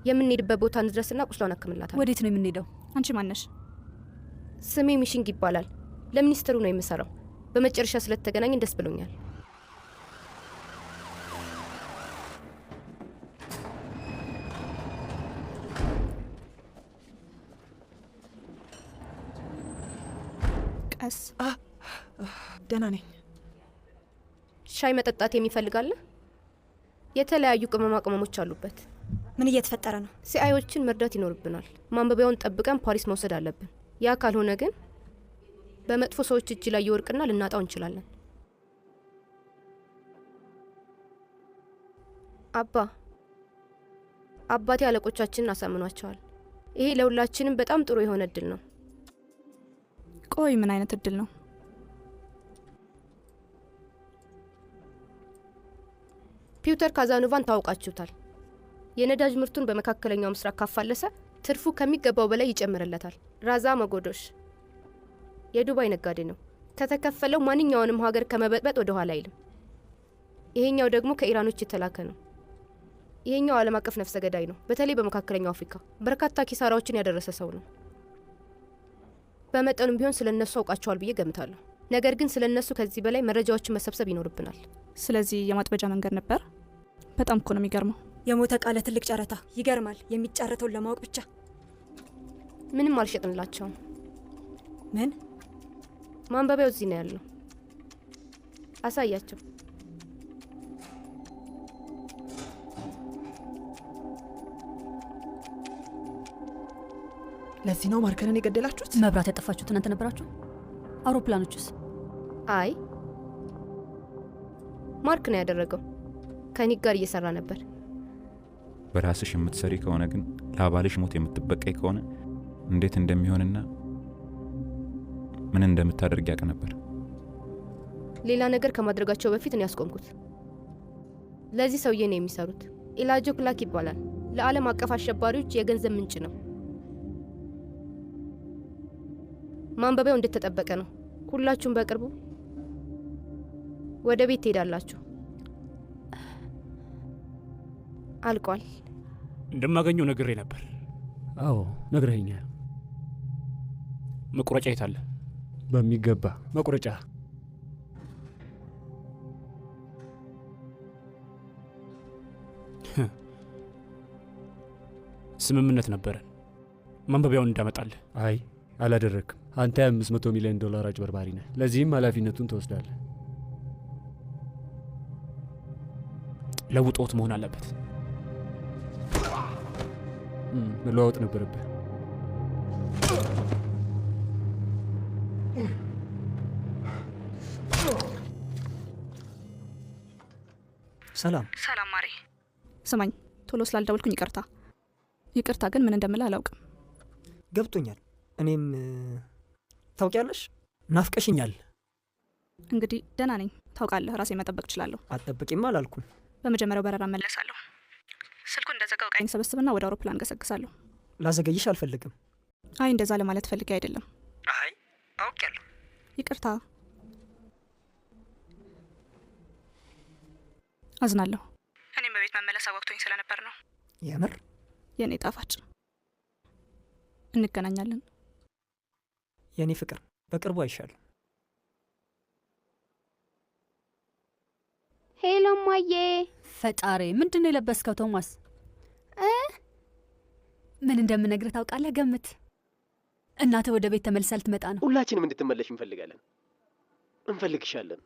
የምንሄድበት ቦታ እንድረስና ቁስሏን አክምላታል። ወዴት ነው የምንሄደው? አንቺ ማነሽ? ስሜ ሚሽንግ ይባላል። ለሚኒስትሩ ነው የምሰራው። በመጨረሻ ስለተገናኘን ደስ ብሎኛል። ቀስ። ደህና ነኝ። ሻይ መጠጣት የሚፈልጋለ? የተለያዩ ቅመማ ቅመሞች አሉበት። ምን እየተፈጠረ ነው? ሲአይዎችን መርዳት ይኖርብናል። ማንበቢያውን ጠብቀን ፓሪስ መውሰድ አለብን። ያ ካልሆነ ግን በመጥፎ ሰዎች እጅ ላይ ይወርቅና ልናጣው እንችላለን። አባቴ አለቆቻችንን አሳምኗቸዋል። ይሄ ለሁላችንም በጣም ጥሩ የሆነ እድል ነው። ቆይ ምን አይነት እድል ነው? ፒውተር ካዛኖቫን ታውቃችሁታል። የነዳጅ ምርቱን በመካከለኛው ምስራቅ ካፋለሰ ትርፉ ከሚገባው በላይ ይጨምርለታል። ራዛ መጎዶሽ የዱባይ ነጋዴ ነው። ከተከፈለው ማንኛውንም ሀገር ከመበጥበጥ ወደ ኋላ አይልም። ይሄኛው ደግሞ ከኢራኖች የተላከ ነው። ይሄኛው ዓለም አቀፍ ነፍሰ ገዳይ ነው። በተለይ በመካከለኛው አፍሪካ በርካታ ኪሳራዎችን ያደረሰ ሰው ነው። በመጠኑም ቢሆን ስለ እነሱ አውቃቸዋል ብዬ ገምታለሁ። ነገር ግን ስለ እነሱ ከዚህ በላይ መረጃዎችን መሰብሰብ ይኖርብናል። ስለዚህ የማጥበጃ መንገድ ነበር። በጣም እኮ ነው የሚገርመው። የሞተ ቃለ ትልቅ ጨረታ። ይገርማል። የሚጫረተውን ለማወቅ ብቻ ምንም አልሸጥንላቸውም። ምን? ማንበቢያው እዚህ ነው ያለው። አሳያቸው። ለዚህ ነው ማርከንን የገደላችሁት? መብራት ያጠፋችሁት እናንተ ነበራችሁ? አውሮፕላኖቹስ? አይ ማርክ ነው ያደረገው። ከኒክ ጋር እየሰራ ነበር። በራስሽ የምትሰሪ ከሆነ ግን ለአባልሽ ሞት የምትበቀይ ከሆነ እንዴት እንደሚሆንና ምን እንደምታደርግ ያውቅ ነበር። ሌላ ነገር ከማድረጋቸው በፊት ነው ያስቆምኩት። ለዚህ ሰውዬ ነው የሚሰሩት። ኢላጆ ክላክ ይባላል። ለዓለም አቀፍ አሸባሪዎች የገንዘብ ምንጭ ነው። ማንበቢያው እንደተጠበቀ ነው። ሁላችሁም በቅርቡ ወደ ቤት ትሄዳላችሁ። አልቋል። እንደማገኘው ነግሬ ነበር። አዎ ነግረኸኛል። መቁረጫ የት አለ? በሚገባ መቁረጫ። ስምምነት ነበረን ማንበቢያውን እንዳመጣልህ። አይ አላደረግም። አንተ $500 ሚሊዮን አጭበርባሪ ነህ። ለዚህም ኃላፊነቱን ትወስዳለህ። ለውጦት መሆን አለበት። መለዋወጥ ነበረብህ። ሰላም ሰላም። ማሬ ስማኝ፣ ቶሎ ስላልደወልኩኝ ይቅርታ። ይቅርታ ግን ምን እንደምልህ አላውቅም። ገብቶኛል። እኔም ታውቂያለሽ፣ ናፍቀሽኛል። እንግዲህ ደህና ነኝ። ታውቃለህ፣ ራሴ መጠበቅ እችላለሁ። አትጠብቂም አላልኩም። በመጀመሪያው በረራ መለሳለሁ። ስልኩን እንደዘጋው ቃኝ ሰበስብና ወደ አውሮፕላን ገሰግሳለሁ። ላዘገይሽ አልፈልግም። አይ እንደዛ ለማለት ፈልጌ አይደለም። አይ አውቄያለሁ። ይቅርታ። አዝናለሁ። እኔም በቤት መመለስ ወቅቶኝ ስለነበር ነው። የምር የኔ ጣፋጭ፣ እንገናኛለን። የኔ ፍቅር፣ በቅርቡ አይሻለሁ። እማዬ። ፈጣሪ ምንድን ነው የለበስከው ቶማስ? ምን እንደምነግርህ ታውቃለህ? ገምት። እናትህ ወደ ቤት ተመልሳ ልትመጣ ነው። ሁላችንም እንድትመለሽ እንፈልጋለን። እንፈልግሻለን።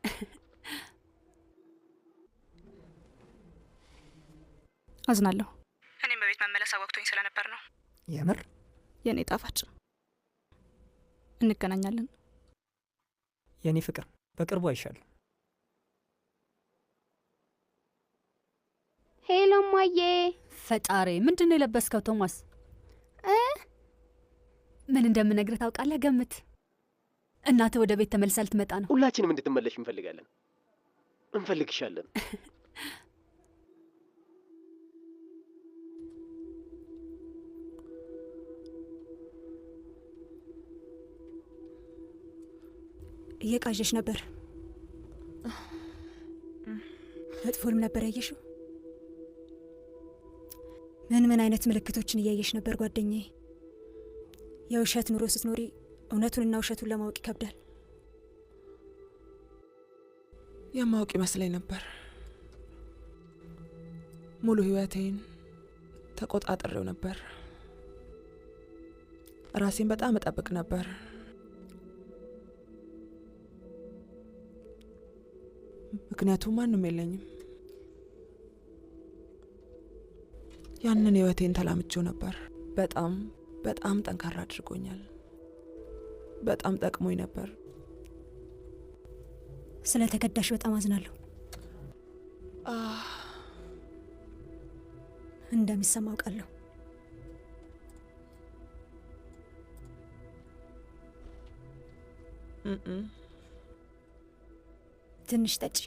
አዝናለሁ። እኔም በቤት መመለስ ወቅቶኝ ስለነበር ነው። የምር የእኔ ጣፋጭ፣ እንገናኛለን። የእኔ ፍቅር በቅርቡ አይሻለሁ። ሄሎ እማዬ። ፈጣሪ ምንድን ነው የለበስከው ቶማስ? ምን እንደምነግርህ ታውቃለህ? ገምት። እናትህ ወደ ቤት ተመልሳ ልትመጣ ነው። ሁላችንም እንድትመለሽ እንፈልጋለን። እንፈልግሻለን። እየቃዠሽ ነበር። መጥፎንም ነበር ያየሽው? ምን አይነት ምልክቶችን እያየሽ ነበር ጓደኛዬ? የውሸት ኑሮ ስትኖሪ እውነቱንና ውሸቱን ለማወቅ ይከብዳል። የማወቅ ይመስለኝ ነበር። ሙሉ ህይወቴን ተቆጣጠሬው ነበር። ራሴን በጣም እጠብቅ ነበር። ምክንያቱም ማንም የለኝም። ያንን ህይወቴን ተላምጄው ነበር። በጣም በጣም ጠንካራ አድርጎኛል። በጣም ጠቅሞኝ ነበር። ስለ ተከዳሽ በጣም አዝናለሁ። እንደሚሰማ አውቃለሁ። ትንሽ ጠጪ።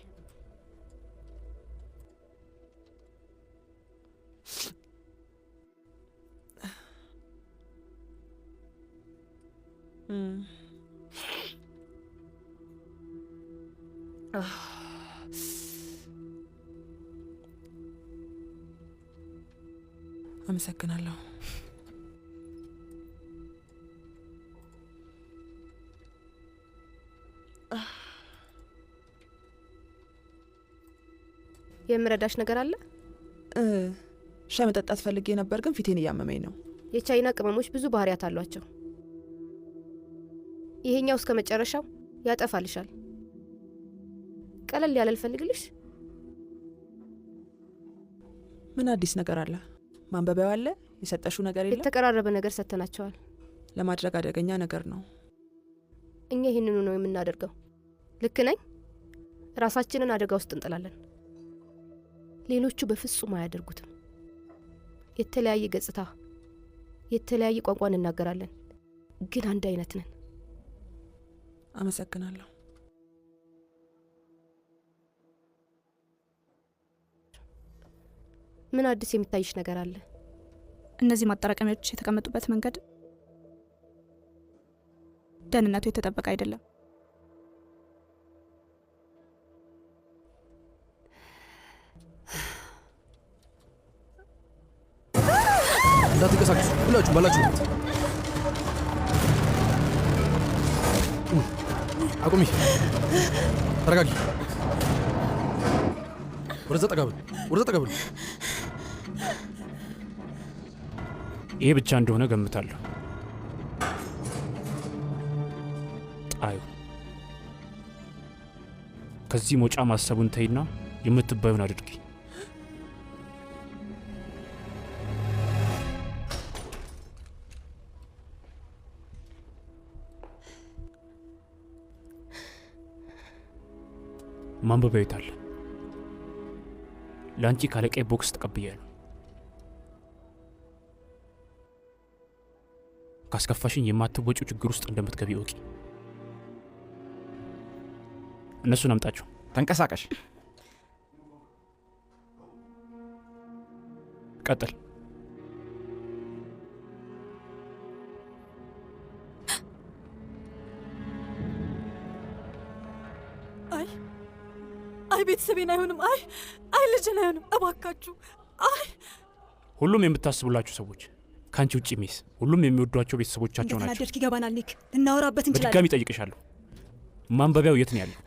አመሰግናለሁ። የምረዳሽ ነገር አለ? ሻይ መጠጣት ፈልጌ ነበር፣ ግን ፊቴን እያመመኝ ነው። የቻይና ቅመሞች ብዙ ባህሪያት አሏቸው። ይሄኛው እስከ መጨረሻው ያጠፋልሻል። ቀለል ያለ ልፈልግልሽ? ምን አዲስ ነገር አለ? ማንበቢያው አለ? የሰጠሽው ነገር የለም? የተቀራረበ ነገር ሰጥተናቸዋል። ለማድረግ አደገኛ ነገር ነው። እኛ ይህንኑ ነው የምናደርገው። ልክ ነኝ? ራሳችንን አደጋ ውስጥ እንጥላለን። ሌሎቹ በፍጹም አያደርጉትም። የተለያየ ገጽታ፣ የተለያየ ቋንቋ እንናገራለን፣ ግን አንድ አይነት ነን። አመሰግናለሁ። ምን አዲስ የሚታይሽ ነገር አለ? እነዚህ ማጠራቀሚያዎች የተቀመጡበት መንገድ ደህንነቱ የተጠበቀ አይደለም። እንዳትንቀሳቀሱ ሁላችሁ ባላችሁበት። አቁሚ፣ ተረጋጊ። ወደዛ ጠጋ በሉ፣ ወደዛ ጠጋ በሉ። ይሄ ብቻ እንደሆነ ገምታለሁ። ጣዩ ከዚህ መውጫ ማሰቡን ተይና የምትባዩን አድርጊ። ማንበቢያው የት አለ? ለአንቺ ካለቀይ ቦክስ ተቀብያለሁ። ካስከፋሽኝ የማትወጪው ችግር ውስጥ እንደምትገቢ ወቂ። እነሱን አምጣቸው። ተንቀሳቀሽ። ቀጥል። አይ ቤተሰቤን አይሆንም። አይ ልጅን አይሆንም። እባካችሁ ሁሉም የምታስቡላችሁ ሰዎች ከአንቺ ውጭ ሚስ ሁሉም የሚወዷቸው ቤተሰቦቻቸው ናቸው። እንደተናደድክ ይገባናል ኒክ፣ ልናወራበት እንችላለን። በድጋሚ ጠይቅሻለሁ፣ ማንበቢያው የት ነው ያለው?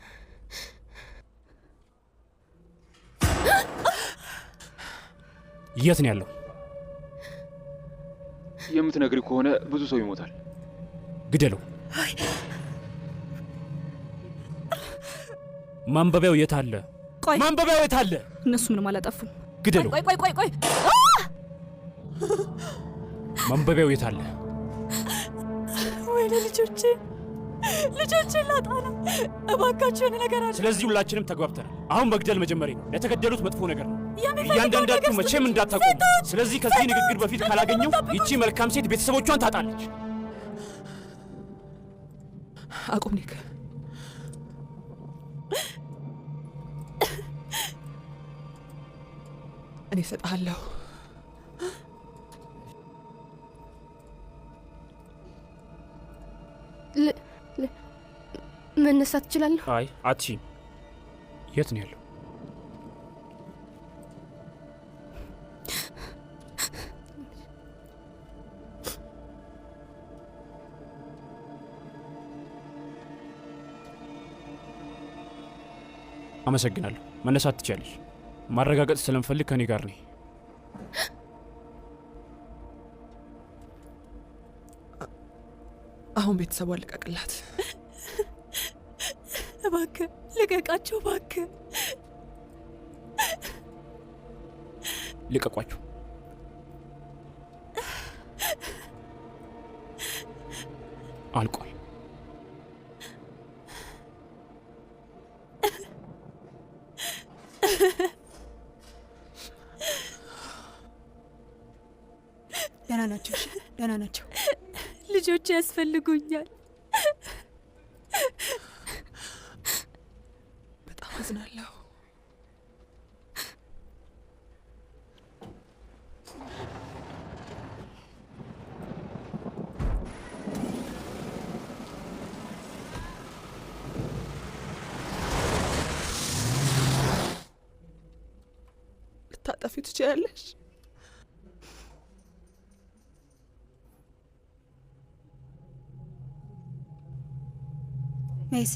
የት ነው ያለው? የምትነግሪ ከሆነ ብዙ ሰው ይሞታል። ግደለው። ማንበቢያው የት አለ? ቆይ ማንበቢያው የት አለ? እነሱ ምንም አላጠፉም። ግደለው። ቆይ ማንበቢያው የት አለ? ወይኔ ልጆቼ ላጣ ነው። እባካችሁ የሆነ ነገር አለ። ስለዚህ ሁላችንም ተግባብተናል። አሁን መግደል መጀመሪያ ነው። ለተገደሉት መጥፎ ነገር ነው። እያንዳንዳችሁ መቼም እንዳታቆሙ። ስለዚህ ከዚህ ንግግር በፊት ካላገኘው ይቺ መልካም ሴት ቤተሰቦቿን ታጣለች። አቁም ኒክ። እኔ እሰጥሃለሁ። መነሳት እችላለሁ? አይ አትችይም። የት ነው ያለው? አመሰግናለሁ። መነሳት ትችያለሽ። ማረጋገጥ ስለምፈልግ ከኔ ጋር ነኝ። አሁን ቤተሰቧ ልቀቅላት። እባክህ ልቀቃቸው፣ እባክህ ልቀቋቸው። አልቋል። ደህና ናቸው። ደህና ናቸው። ልጆቼ ያስፈልጉኛል። በጣም አዝናለሁ። ልታጠፊ ትችያለሽ። ሜስ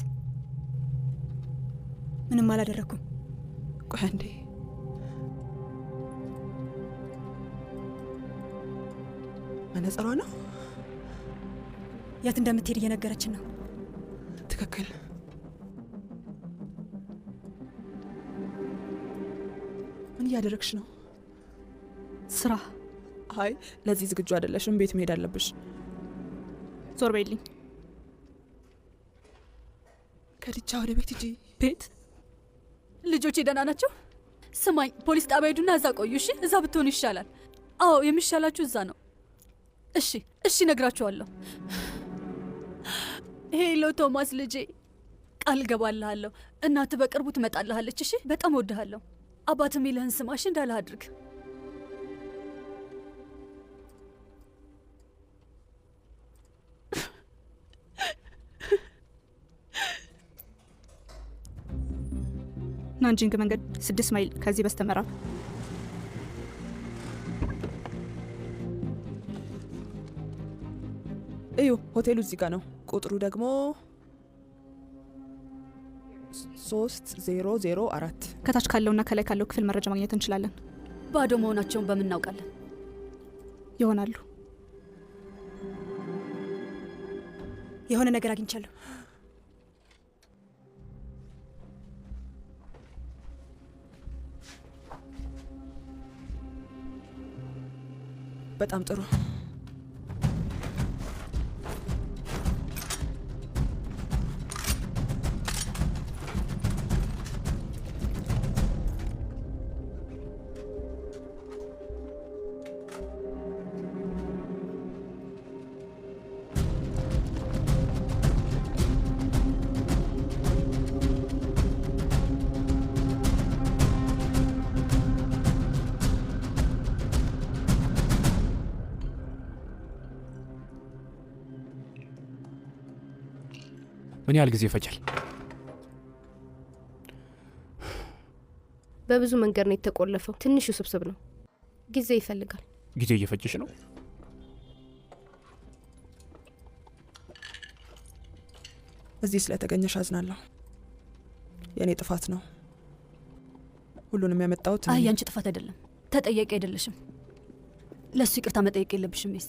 ምንም አላደረኩም። ቆይ አንዴ። መነጽሯ ነው። የት እንደምትሄድ እየነገረችን ነው። ትክክል። ምን እያደረግሽ ነው? ስራ። አይ ለዚህ ዝግጁ አይደለሽም። ቤት መሄድ አለብሽ። ዞር በይልኝ። ከድቻ ወደ ቤት ሂጂ። ቤት? ልጆቼ ደህና ናቸው? ስማኝ፣ ፖሊስ ጣቢያ ሄዱና እዛ ቆዩ። እሺ፣ እዛ ብትሆኑ ይሻላል። አዎ፣ የሚሻላችሁ እዛ ነው። እሺ፣ እነግራችኋለሁ። ሄሎ ቶማስ ልጄ፣ ቃል ገባልሃለሁ። እናትህ በቅርቡ ትመጣልሃለች። እሺ፣ በጣም ወድሃለሁ። አባትህ የሚልህን ስማ። እሺ፣ እንዳለህ አድርግ። ናንጂንግ መንገድ 6 ማይል ከዚህ በስተምዕራብ። እዩ፣ ሆቴሉ እዚህ ጋር ነው። ቁጥሩ ደግሞ 3004። ከታች ካለውና ከላይ ካለው ክፍል መረጃ ማግኘት እንችላለን። ባዶ መሆናቸውን በምን እናውቃለን? ይሆናሉ። የሆነ ነገር አግኝቻለሁ። በጣም ጥሩ። ምን ያህል ጊዜ ይፈጃል? በብዙ መንገድ ነው የተቆለፈው። ትንሽ ውስብስብ ነው፣ ጊዜ ይፈልጋል። ጊዜ እየፈጀሽ ነው? እዚህ ስለተገኘሽ አዝናለሁ። የእኔ ጥፋት ነው። ሁሉንም ያመጣሁት። አይ ያንቺ ጥፋት አይደለም። ተጠያቂ አይደለሽም። ለእሱ ይቅርታ መጠየቅ የለብሽም። ሚስ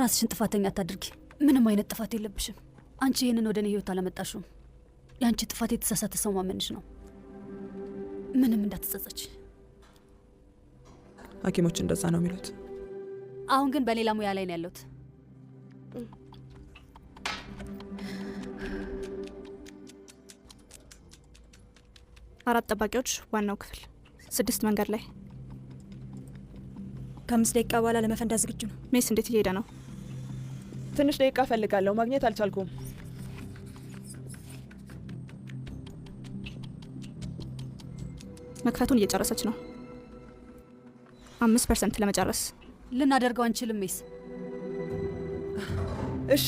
ራስሽን ጥፋተኛ አታድርጊ። ምንም አይነት ጥፋት የለብሽም። አንቺ ይህንን ወደ እኔ ህይወት አላመጣሽውም። የአንቺ ጥፋት የተሳሳተ ሰው ማመንሽ ነው። ምንም እንዳትጸጸች። ሐኪሞች እንደዛ ነው የሚሉት። አሁን ግን በሌላ ሙያ ላይ ነው ያለሁት። አራት ጠባቂዎች ዋናው ክፍል 6 መንገድ ላይ። ከ5 ደቂቃ በኋላ ለመፈንዳት ዝግጁ ነው። ሜስ እንዴት እየሄደ ነው? ትንሽ ደቂቃ ፈልጋለሁ፣ ማግኘት አልቻልኩም። መክፈቱን እየጨረሰች ነው። 5% ለመጨረስ ልናደርገው አንችልም። ሜስ እሺ፣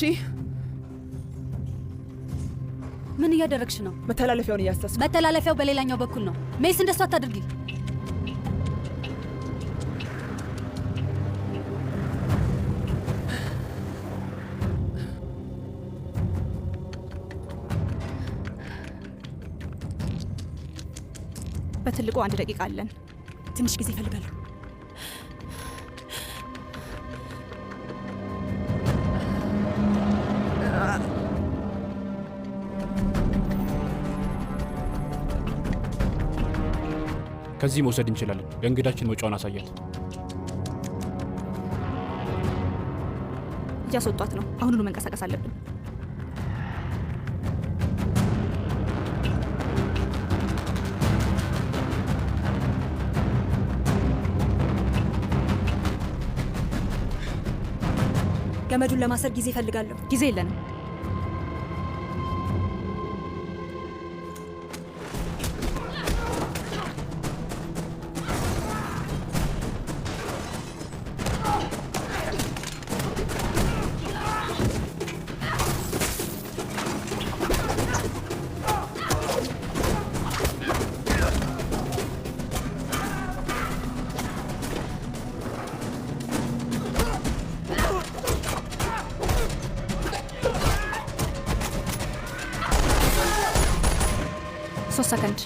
ምን እያደረግሽ ነው? መተላለፊያውን እያስተስ መተላለፊያው በሌላኛው በኩል ነው። ሜስ እንደሱ አታድርጊ። በትልቁ 1 ደቂቃ አለን። ትንሽ ጊዜ እፈልጋለሁ። ከዚህ መውሰድ እንችላለን። ለእንግዳችን መውጫውን አሳያት። እያስወጧት ነው። አሁኑኑ መንቀሳቀስ አለብን። ገመዱን ለማሰር ጊዜ እፈልጋለሁ። ጊዜ የለንም። ሰከንድ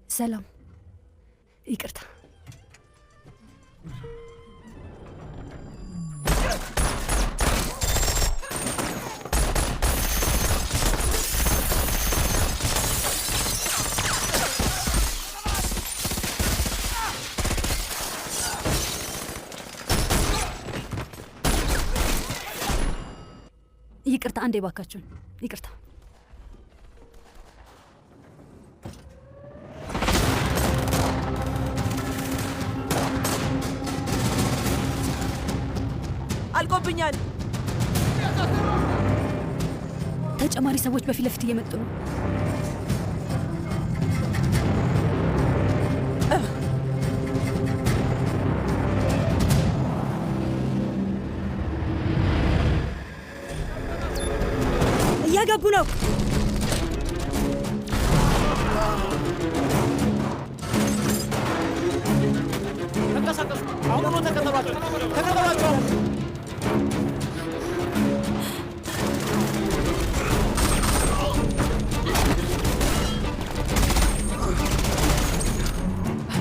ሰላም፣ ይቅርታ። ይቅርታ፣ አንዴ ባካችሁን፣ ይቅርታ። አልቆብኛል። ተጨማሪ ሰዎች በፊት ለፊት እየመጡ ነው። እያገቡ ነው። ተንቀሳቀሱ! አሁኑኑ ተከተሏቸው! ተከተሏቸው!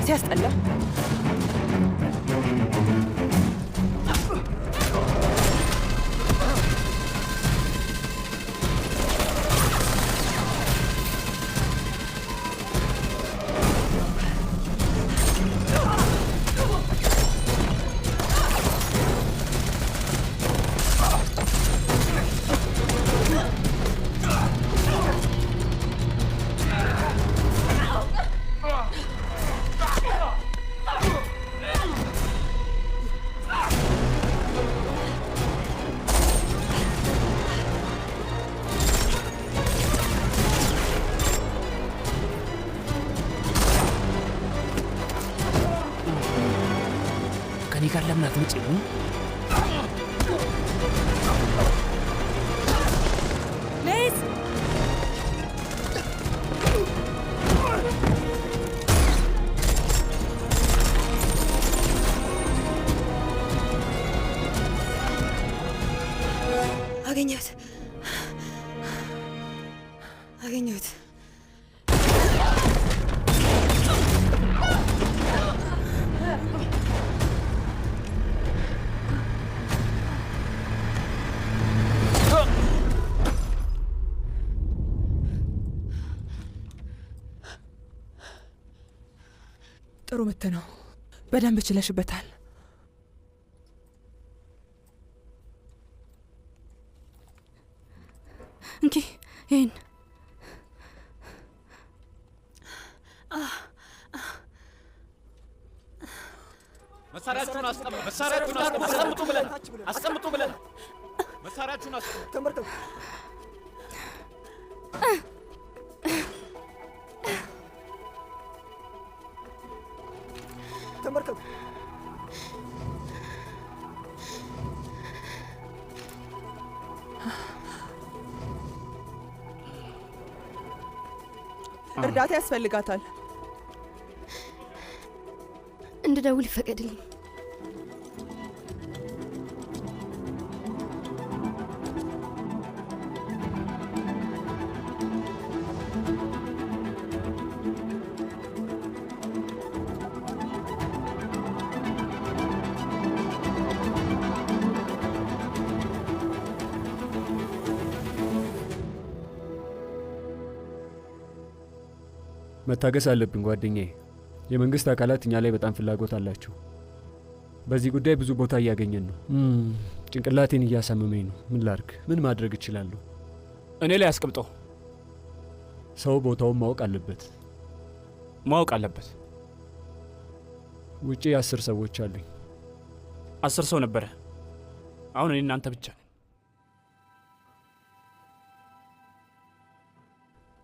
ሲያስጠላ። ጋር ለምን አትመጪም? ሌስ አገኘሁት አገኘሁት። ጥሩ ምት ነው። በደንብ ችለሽበታል። እንኪ ይህን መሳሪያችሁን አስቀምጡ። መሳሪያችሁን አስቀምጡ ብለን አስቀምጡ ብለን መሳሪያችሁን አስቀምጡ። ተመርከቡ። ተመርከቡ። እርዳታ ያስፈልጋታል። እንድደውል ይፈቀድልኝ። መታገስ አለብን ጓደኛዬ። የመንግስት አካላት እኛ ላይ በጣም ፍላጎት አላቸው። በዚህ ጉዳይ ብዙ ቦታ እያገኘን ነው። ጭንቅላቴን እያሳመመኝ ነው። ምን ላርግ? ምን ማድረግ እችላለሁ? እኔ ላይ አስቀምጠው። ሰው ቦታውን ማወቅ አለበት። ማወቅ አለበት። ውጪ 10 ሰዎች አሉኝ። 10 ሰው ነበረ። አሁን እኔ እናንተ ብቻ ነን።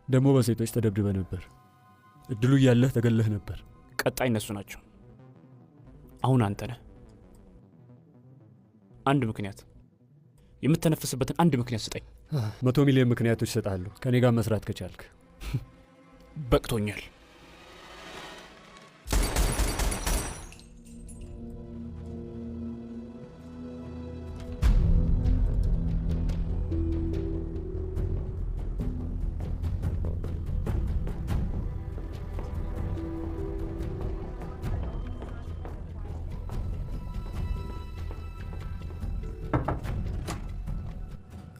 ደግሞ በሴቶች ተደብድበ ነበር። እድሉ እያለህ ተገለህ ነበር። ቀጣይ እነሱ ናቸው። አሁን አንተ ነህ። አንድ ምክንያት፣ የምተነፍስበትን አንድ ምክንያት ስጠኝ። 100 ሚሊዮን ምክንያቶች እሰጥሃለሁ ከኔ ጋር መስራት ከቻልክ። በቅቶኛል።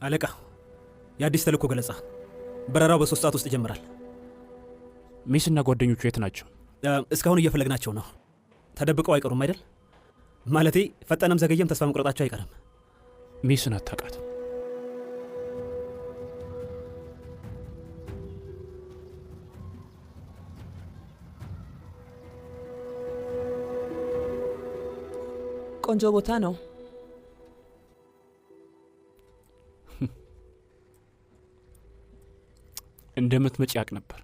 አለቃ፣ የአዲስ ተልእኮ ገለጻ። በረራው በ3 ሰዓት ውስጥ ይጀምራል። ሚስና ጓደኞቹ የት ናቸው? እስካሁን እየፈለግናቸው ነው። ተደብቀው አይቀሩም አይደል? ማለቴ ፈጠነም ዘገየም ተስፋ መቁረጣቸው አይቀርም። ሚስን አታውቃት? ቆንጆ ቦታ ነው። እንደምትመጪ ያውቅ ነበር።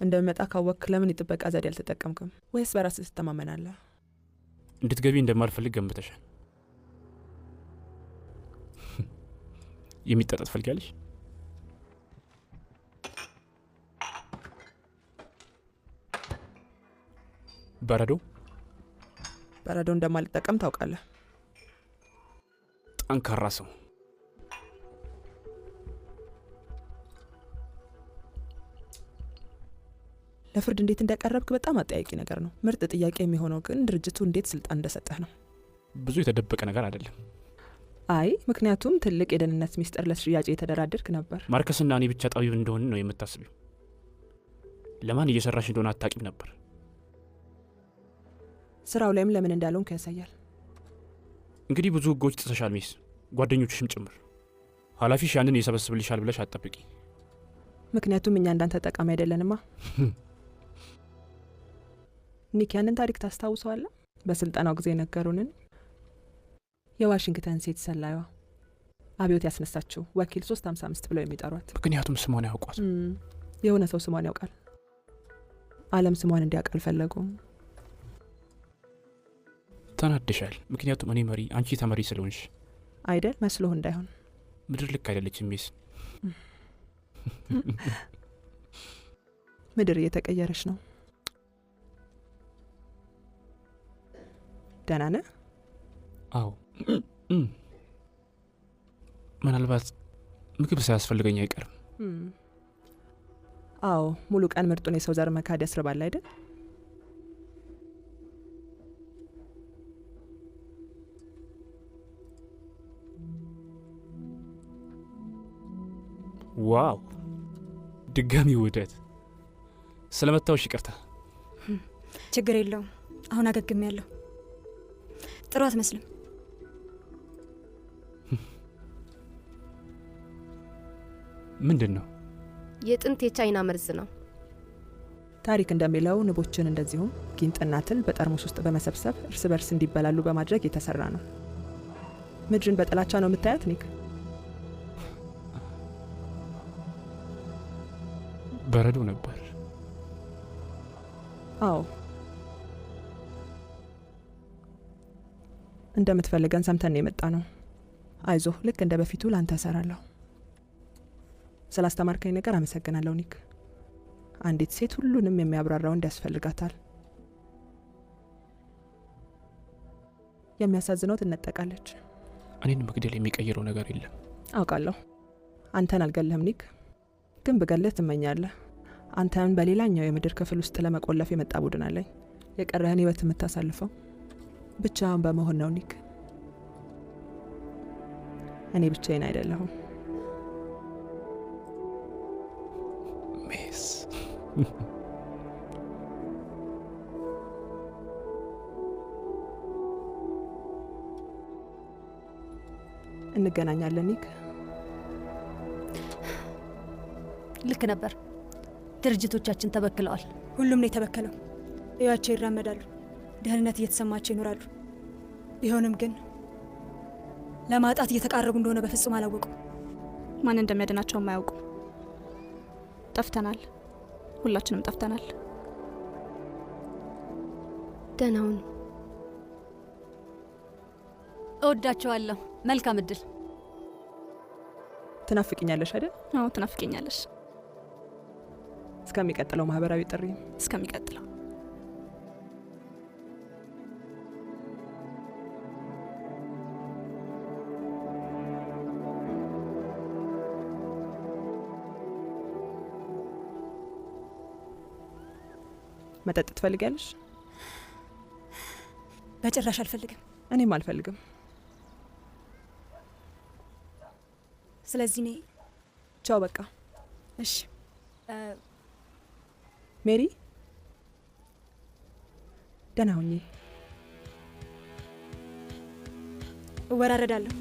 እንደምመጣ ካወቅክ ለምን የጥበቃ ዘዴ አልተጠቀምክም? ወይስ በራስህ ትተማመናለህ? እንድትገቢ እንደማልፈልግ ገምተሻል። የሚጠጣ ትፈልጊያለሽ? በረዶ እንደማልጠቀም ታውቃለህ። ጠንካራ ሰው። ለፍርድ እንዴት እንዳቀረብክ በጣም አጠያቂ ነገር ነው። ምርጥ ጥያቄ የሚሆነው ግን ድርጅቱ እንዴት ስልጣን እንደሰጠህ ነው። ብዙ የተደበቀ ነገር አይደለም። አይ፣ ምክንያቱም ትልቅ የደህንነት ሚስጥር ለሽያጭ የተደራደርክ ነበር። ማርከስና እኔ ብቻ ጠቢብ እንደሆን ነው የምታስቢው። ለማን እየሰራሽ እንደሆነ አታቂም ነበር። ስራው ላይም ለምን እንዳልሆንክ ያሳያል። እንግዲህ ብዙ ህጎች ጥሰሻል ሚስ፣ ጓደኞችሽም ጭምር። ኃላፊሽ ያንን ይሰበስብልሻል ብለሽ አትጠብቂ። ምክንያቱም እኛ እንዳንተ ጠቃሚ አይደለንማ። ኒክ፣ ያንን ታሪክ ታስታውሰዋለህ? በስልጠናው ጊዜ የነገሩንን የዋሽንግተን ሴት ሰላዩዋ አብዮት ያስነሳችው ወኪል 355 ብለው የሚጠሯት። ምክንያቱም ስሟን ያውቋት። የሆነ ሰው ስሟን ያውቃል። ዓለም ስሟን እንዲያውቅ አልፈለጉም። ተናደሻል። ምክንያቱም እኔ መሪ፣ አንቺ ተመሪ ስለሆንሽ አይደል? መስሎህ እንዳይሆን። ምድር ልክ አይደለችም ሚስ። ምድር እየተቀየረች ነው። ደህና ነህ? አዎ። ምናልባት ምግብ ሳያስፈልገኝ አይቀርም። አዎ፣ ሙሉ ቀን ምርጡን የሰው ዘር መካድ ያስርባል አይደል? ዋው! ድጋሚ ውህደት። ስለመታወሽ ይቅርታ። ችግር የለውም። አሁን አገግም ያለሁ። ጥሩ አትመስልም። ምንድን ነው? የጥንት የቻይና መርዝ ነው። ታሪክ እንደሚለው ንቦችን እንደዚሁም ጊንጥና ትል በጠርሙስ ውስጥ በመሰብሰብ እርስ በርስ እንዲበላሉ በማድረግ የተሰራ ነው። ምድርን በጥላቻ ነው የምታያት ኒክ? በረዶ ነበር። አዎ፣ እንደምትፈልገን ሰምተን የመጣ ነው። አይዞህ፣ ልክ እንደ በፊቱ ላንተ እሰራለሁ። ስላስተማርከኝ ነገር አመሰግናለሁ ኒክ። አንዲት ሴት ሁሉንም የሚያብራራ ወንድ ያስፈልጋታል። የሚያሳዝነው ትነጠቃለች። እኔን መግደል የሚቀይረው ነገር የለም። አውቃለሁ። አንተን አልገለህም ኒክ፣ ግን ብገልህ ትመኛለህ። አንተን በሌላኛው የምድር ክፍል ውስጥ ለመቆለፍ የመጣ ቡድን አለኝ። የቀረህን ህይወት የምታሳልፈው ብቻህን በመሆን ነው ኒክ። እኔ ብቻዬን አይደለሁም። ሜስ እንገናኛለን ኒክ። ልክ ነበር። ድርጅቶቻችን ተበክለዋል። ሁሉም ነው የተበከለው። እያቸው ይራመዳሉ፣ ደህንነት እየተሰማቸው ይኖራሉ። ቢሆንም ግን ለማጣት እየተቃረቡ እንደሆነ በፍጹም አላወቁም። ማን እንደሚያድናቸው የማያውቁ። ጠፍተናል፣ ሁላችንም ጠፍተናል። ደህና ሁኑ። እወዳቸዋለሁ። መልካም እድል። ትናፍቅኛለሽ አይደል? አዎ ትናፍቅኛለሽ። እስከሚቀጥለው ማህበራዊ ጥሪ። እስከሚቀጥለው መጠጥ ትፈልጊያለሽ? በጭራሽ አልፈልግም። እኔም አልፈልግም። ስለዚህ እኔ ቻው በቃ። እሺ ሜሪ፣ ደህና ሁኚ። እወራረዳለሁ።